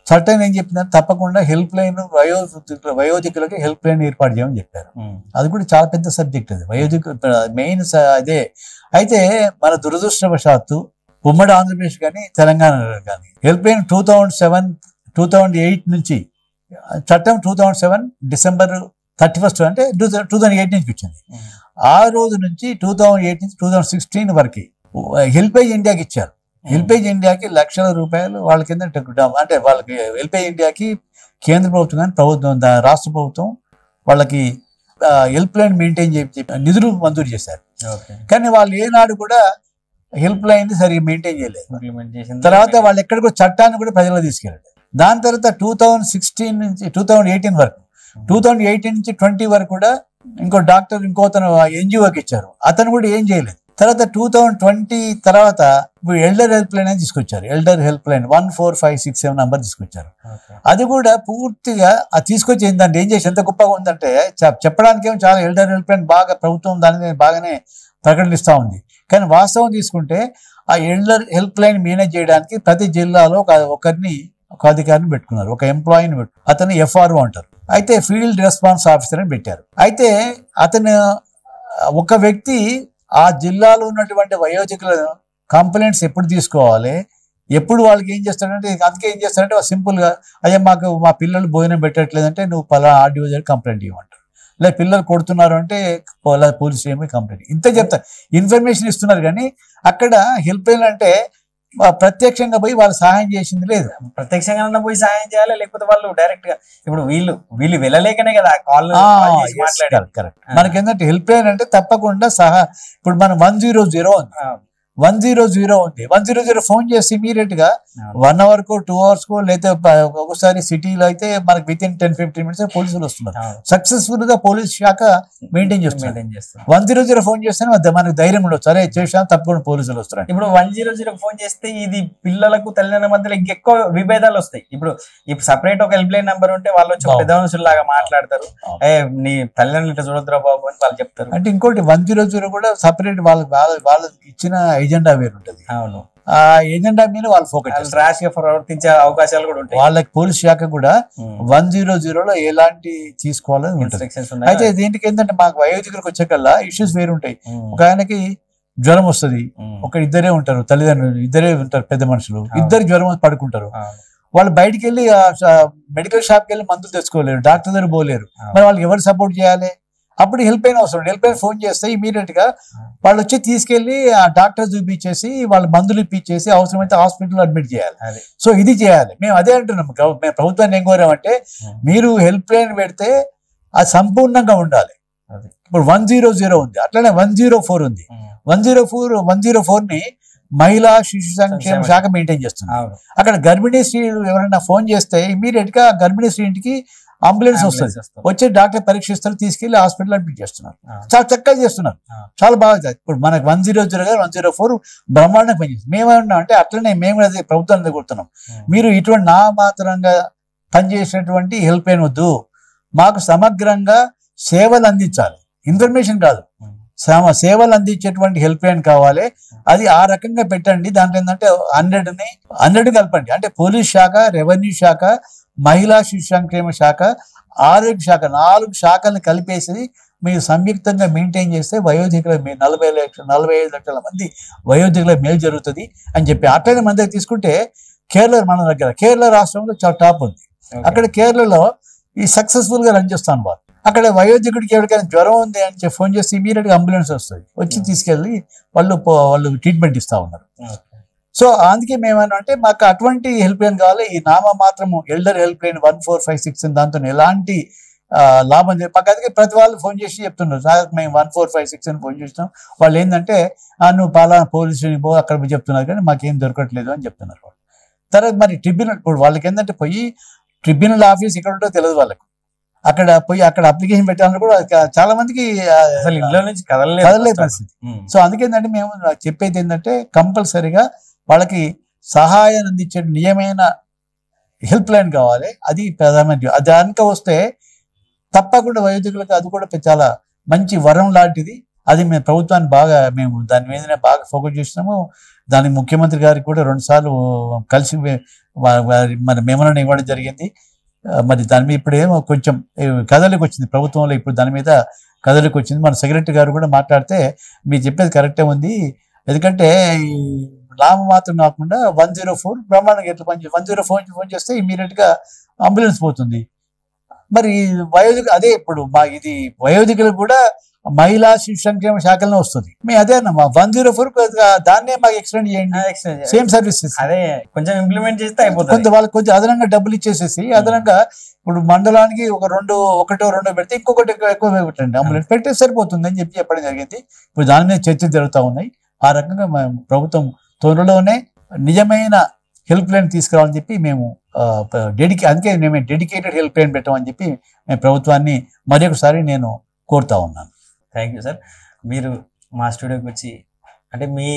B: చట్టం ఏం చెప్పిందంటే తప్పకుండా హెల్ప్ లైన్ వయోధికులకి హెల్ప్ లైన్ ఏర్పాటు చేయమని చెప్పారు. అది కూడా చాలా పెద్ద సబ్జెక్ట్. అది మెయిన్ అదే. అయితే మన దురదృష్టవశాత్తు ఉమ్మడి ఆంధ్రప్రదేశ్ కానీ తెలంగాణ కానీ హెల్ప్ లైన్ 2008 నుంచి చట్టం 2007 December 31 అంటే 2008 నుంచి వచ్చింది. ఆ రోజు నుంచి 2008 నుంచి 2016 వరకు హెల్పేజ్ ఇండియాకి ఇచ్చారు. హెల్పేజ్ ఇండియాకి లక్షల రూపాయలు వాళ్ళ కింద అంటే వాళ్ళకి హెల్పేజ్ ఇండియాకి కేంద్ర ప్రభుత్వం కానీ ప్రభుత్వం రాష్ట్ర ప్రభుత్వం వాళ్ళకి హెల్ప్ లైన్ మెయింటైన్ చేసి నిధులు మంజూరు చేశారు. కానీ వాళ్ళు ఏనాడు కూడా హెల్ప్ లైన్ సరిగ్గా మెయింటైన్ చేయలేదు. తర్వాత వాళ్ళు ఎక్కడ కూడా చట్టాన్ని కూడా ప్రజల్లో తీసుకెళ్ళారు. దాని తర్వాత 2016 నుంచి 2018 వరకు 2018 నుంచి 20 వరకు కూడా ఇంకో డాక్టర్ ఇంకోతను ఎన్జిఓకి ఇచ్చారు, అతను కూడా ఏం చేయలేదు. తర్వాత 2020 తర్వాత ఇప్పుడు ఎల్డర్ హెల్ప్ లైన్ అని తీసుకొచ్చారు. ఎల్డర్ హెల్ప్ లైన్ 14567 నంబర్ తీసుకొచ్చారు. అది కూడా పూర్తిగా అది తీసుకొచ్చి ఏంటంటే ఏం చేసి ఎంత గొప్పగా ఉందంటే చెప్పడానికి ఏమో చాలా ఎల్డర్ హెల్ప్ లైన్ బాగా ప్రభుత్వం దాన్ని బాగానే ప్రకటిస్తూ ఉంది. కానీ వాస్తవం తీసుకుంటే ఆ ఎల్డర్ హెల్ప్ లైన్ మేనేజ్ చేయడానికి ప్రతి జిల్లాలో ఒక అధికారిని పెట్టుకున్నారు, ఒక ఎంప్లాయీని అతను FRO అంటారు. అయితే ఫీల్డ్ రెస్పాన్స్ ఆఫీసర్ అని పెట్టారు. అయితే అతను ఒక వ్యక్తి ఆ జిల్లాలో ఉన్నటువంటి వయోధికుల కంప్లైంట్స్ ఎప్పుడు తీసుకోవాలి, ఎప్పుడు వాళ్ళకి ఏం చేస్తాడంటే, అందుకే ఏం చేస్తాడంటే సింపుల్ గా అయ్యా మాకు మా పిల్లలు భోజనం పెట్టట్లేదంటే నువ్వు పలా RDO దగ్గర కంప్లైంట్ ఇవ్వమంటారు. లేదా పిల్లలు కొడుతున్నారు అంటే పోలీస్ స్టేషన్ కంప్లైంట్, ఇంత చెప్తారు, ఇన్ఫర్మేషన్ ఇస్తున్నారు. కానీ అక్కడ హెల్ప్ లైన్ అంటే ప్రత్యక్షంగా పోయి వాళ్ళు సహాయం చేసింది లేదు.
A: ప్రత్యక్షంగా పోయి సహాయం చేయాలి, లేకపోతే వాళ్ళు డైరెక్ట్ గా ఇప్పుడు వీళ్ళు వెళ్ళలేకనే కదా కాల్ మాట్లాడారు.
B: కరెక్ట్. మనకి ఏంటంటే హెల్ప్ లైన్ అంటే తప్పకుండా ఇప్పుడు మనం 100 ఉంది, 100 ఉంది. 100 ఫోన్ చేసి ఇమీడియట్ గా 1 hour కో 2 hours కో లేదా ఒకసారి సిటీలో అయితే మనకి వితిన్ 10-15 minutes పోలీసులు వస్తున్నారు. సక్సెస్ఫుల్ గా పోలీస్ శాఖ మెయింటైన్ చేస్తున్నారు. 100 ఫోన్ చేస్తే మనకి ధైర్యం ఉండొచ్చు, సరే చేసాం తప్పకుండా పోలీసులు వస్తున్నారు.
A: ఇప్పుడు 100 ఫోన్ చేస్తే ఇది పిల్లలకు తల్లిదండ్రుల మధ్యలో ఇంకెక్కువ విభేదాలు వస్తాయి. ఇప్పుడు సపరేట్ ఒక హెల్ప్ లైన్ నెంబర్ ఉంటే వాళ్ళు వచ్చి పెద్ద మనుషులు లాగా మాట్లాడతారు, నీ తల్లిదండ్రులు ఇట్లా చూడద్దురా బాబు అని వాళ్ళు చెప్తారు.
B: అంటే ఇంకోటి 100 కూడా సపరేట్ వాళ్ళకి ఇచ్చిన ఎజెండా వేరు ఉంటుంది.
A: అవును,
B: ఆ ఎజెండా మీద వాళ్ళు ఫోకస్
A: ర్యాష్ గా ప్రవర్తించే అవకాశాలు కూడా ఉంటాయి.
B: వాళ్ళకి పోలీస్ శాఖ కూడా 100లో ఎలాంటి తీసుకోవాలని ఉంటుంది. అయితే దీనికి ఏంటంటే మాకు వయోధికులకు వచ్చేకల్లా ఇష్యూస్ వేరు ఉంటాయి. ఒక ఆయనకి జ్వరం వస్తుంది, ఇద్దరే ఉంటారు, తల్లిదండ్రులు ఇద్దరే ఉంటారు, పెద్ద మనుషులు ఇద్దరు జ్వరం పడుకుంటారు. వాళ్ళు బయటికి వెళ్ళి మెడికల్ షాప్కి వెళ్ళి మందులు తెచ్చుకోలేరు, డాక్టర్ దగ్గర పోలేరు. మరి వాళ్ళకి ఎవరు సపోర్ట్ చేయాలి? అప్పుడు హెల్ప్ లైన్ అవసరం. హెల్ప్ లైన్ ఫోన్ చేస్తే ఇమీడియట్ గా వాళ్ళు వచ్చి తీసుకెళ్లి ఆ డాక్టర్ చూపించేసి వాళ్ళ మందులు ఇప్పించేసి అవసరమైతే హాస్పిటల్ అడ్మిట్ చేయాలి. సో ఇది చేయాలి. మేము అదే అంటున్నాం. మేము ప్రభుత్వాన్ని ఏం కోరామంటే మీరు హెల్ప్ లైన్ పెడితే అది సంపూర్ణంగా ఉండాలి. ఇప్పుడు 100 ఉంది, అట్లనే 104 ఉంది. 104 ని మహిళా శిశు సంక్షేమ శాఖ మెయింటైన్ చేస్తుంది. అక్కడ గర్భిణీ స్త్రీలు ఎవరైనా ఫోన్ చేస్తే ఇమీడియట్ గా గర్భిణీ స్త్రీ ఇంటికి అంబులెన్స్ వస్తుంది, వచ్చి డాక్టర్ పరీక్షిస్తారు, తీసుకెళ్లి హాస్పిటల్ అడ్మిట్ చేస్తున్నారు. చాలా చక్కగా చేస్తున్నారు, చాలా బాగా. ఇప్పుడు మనకు 100 104 బ్రహ్మాండంగా పనిచేస్తుంది. మేమేమన్నా అంటే అట్లనే మేము అదే ప్రభుత్వాన్ని కోరుతున్నాం, మీరు ఇటువంటి నామాత్రంగా పనిచేసినటువంటి హెల్ప్ లైన్ వద్దు, మాకు సమగ్రంగా సేవలు అందించాలి, ఇన్ఫర్మేషన్ కాదు, సేవలు అందించేటువంటి హెల్ప్ లైన్ కావాలి. అది ఆ రకంగా పెట్టండి. దాంట్లో ఏంటంటే 100 కలపండి. అంటే పోలీస్ శాఖ, రెవెన్యూ శాఖ, మహిళా శిశు సంక్షేమ శాఖ, ఆరోగ్య శాఖ, 4 శాఖలను కలిపేసి మీరు సంయుక్తంగా మెయింటైన్ చేస్తే వయోధికుల 45 లక్షల మంది వయోధికుల మేలు జరుగుతుంది అని చెప్పి. అట్లనే మన దగ్గర తీసుకుంటే కేరళ రాష్ట్రంలో చాలా టాప్ ఉంది. అక్కడ కేరళలో ఈ సక్సెస్ఫుల్ గా రన్ చేస్తాను వాళ్ళు. అక్కడ వయోధికుడికి ఎవరికైనా జ్వరం ఉంది అని చెప్పి ఫోన్ చేస్తే ఇమీడియట్ గా అంబులెన్స్ వస్తుంది, వచ్చి తీసుకెళ్లి వాళ్ళు ట్రీట్మెంట్ ఇస్తా ఉన్నారు. సో అందుకే మేమేమంటే మాకు అటువంటి హెల్ప్ లైన్ కావాలి. ఈ మాత్రము ఎల్డర్ హెల్ప్ లైన్ 14567 దాంతో ఎలాంటి లాభం మాకు. అందుకే ప్రతి వాళ్ళు ఫోన్ చేసి చెప్తున్నారు, సార్ మేము 14567 ఫోన్ చేస్తాం, వాళ్ళు ఏంటంటే నువ్వు పలానా పోలీస్ స్టేషన్ పో అక్కడ చెప్తున్నారు కానీ మాకేం దొరకట్లేదు అని చెప్తున్నారు వాళ్ళు. తర్వాత మరి ట్రిబ్యునల్, ఇప్పుడు వాళ్ళకి ఏంటంటే పోయి ట్రిబ్యునల్ ఆఫీస్ ఎక్కడ ఉంటుందో తెలియదు వాళ్ళకు. అక్కడ అప్లికేషన్ పెట్టాలని కూడా చాలా మందికి
A: అసలు ఇంట్లో నుంచి
B: కదలలేదు పరిస్థితి. సో అందుకేంటంటే మేము చెప్పేది ఏంటంటే కంపల్సరీగా వాళ్ళకి సహాయాన్ని అందించే నిజమైన హెల్ప్ లైన్ కావాలి. అది ప్రధానమైన. అది కనుక వస్తే తప్పకుండా వయోధికులకు అది కూడా చాలా మంచి వరం లాంటిది. అది మేము ప్రభుత్వాన్ని మేము దాని మీదనే బాగా ఫోకస్ చేసినాము. దానికి ముఖ్యమంత్రి గారికి కూడా 2 సార్లు కలిసి మన మెమోరాండం ఇవ్వడం జరిగింది. మరి దాని మీద ఇప్పుడేమో కొంచెం కదలికి వచ్చింది ప్రభుత్వంలో, ఇప్పుడు దాని మీద కదలికి వచ్చింది. మన సెక్రటరీ గారు కూడా మాట్లాడితే మీరు చెప్పేది కరెక్టే ఉంది, ఎందుకంటే మాత్రం కాకుండా 104 బ్రహ్మాండంగా ఎట్లా పనిచేస్తుంది. 104 ఫోన్ చేస్తే ఇమీడియట్ గా అంబులెన్స్ పోతుంది. మరి అదే ఇప్పుడు ఇది వయోధికులకు కూడా మహిళా శిశు సంక్షేమ శాఖలో వస్తుంది. మేము అదే అన్నమా 104 దాన్నే మాకు ఎక్స్టెండ్ చేయండి, సేమ్ సర్వీసెస్
A: అదే కొంచెం ఇంప్లిమెంట్ చేస్తే అయిపోతుంది.
B: కొంచెం వాళ్ళకి కొంచెం అదనంగా డబ్బులు ఇచ్చేసేసి అదనంగా ఇప్పుడు మండలానికి ఒకటో రెండో పెడితే ఇంకొకటి ఎక్కువ పెట్టండి, అంబులెన్స్ పెట్టే సరిపోతుంది అని చెప్పడం జరిగింది. ఇప్పుడు దాని మీద చర్చలు జరుగుతూ ఉన్నాయి. ఆ రకంగా ప్రభుత్వం త్వరలోనే నిజమైన హెల్ప్ లైన్ తీసుకురావాలని చెప్పి మేము అందుకే మేము డెడికేటెడ్ హెల్ప్ లైన్ పెట్టామని చెప్పి మేము ప్రభుత్వాన్ని మరొకసారి నేను కోరుతా ఉన్నాను.
A: Thank you sir. మీరు మా స్టూడియోకి వచ్చి అంటే మీ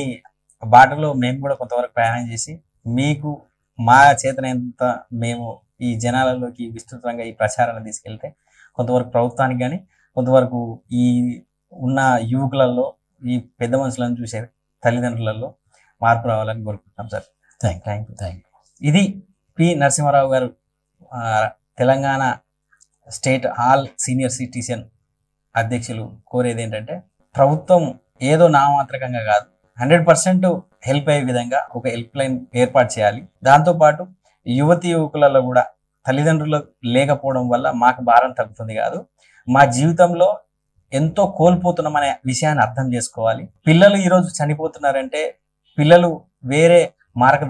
A: బాటలో మేము కూడా కొంతవరకు ప్రయాణం చేసి మీకు మా చేతనంత మేము ఈ జనాలలోకి విస్తృతంగా ఈ ప్రచారాన్ని తీసుకెళ్తే కొంతవరకు ప్రభుత్వానికి కానీ కొంతవరకు ఈ ఉన్న యువకులలో ఈ పెద్ద మనుషులను చూసే తల్లిదండ్రులలో మార్పు రావాలని కోరుకుంటున్నాం సార్. Thank you. ఇది పి నరసింహారావు గారు Telangana state all senior citizen అధ్యక్షులు కోరేది ఏంటంటే ప్రభుత్వం ఏదో నామమాత్రకంగా కాదు 100% హెల్ప్ అయ్యే విధంగా ఒక హెల్ప్ లైన్ ఏర్పాటు చేయాలి. దాంతోపాటు యువకులలో కూడా తల్లిదండ్రులు లేకపోవడం వల్ల మాకు భారం తగ్గుతుంది కాదు, మా జీవితంలో ఎంతో కోల్పోతున్నామనే విషయాన్ని అర్థం చేసుకోవాలి. పిల్లలు ఈరోజు చనిపోతున్నారంటే, పిల్లలు వేరే మారక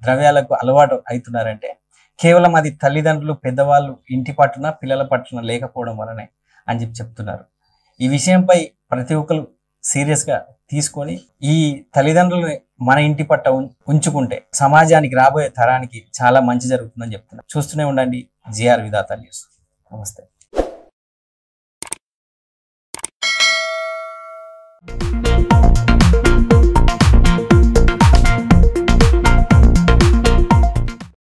A: ద్రవ్యాలకు అలవాటు అవుతున్నారంటే కేవలం అది తల్లిదండ్రులు పెద్దవాళ్ళు ఇంటి పట్టున పిల్లల పట్టున లేకపోవడం వలనే అని చెప్తున్నారు. ఈ విషయంపై ప్రతి ఒక్కరు సీరియస్గా తీసుకొని ఈ తల్లిదండ్రులని మన ఇంటి పట్ట ఉంచుకుంటే సమాజానికి రాబోయే తరానికి చాలా మంచి జరుగుతుందని చెప్తున్నారు. చూస్తూనే ఉండండి జిఆర్ విధాత న్యూస్. నమస్తే.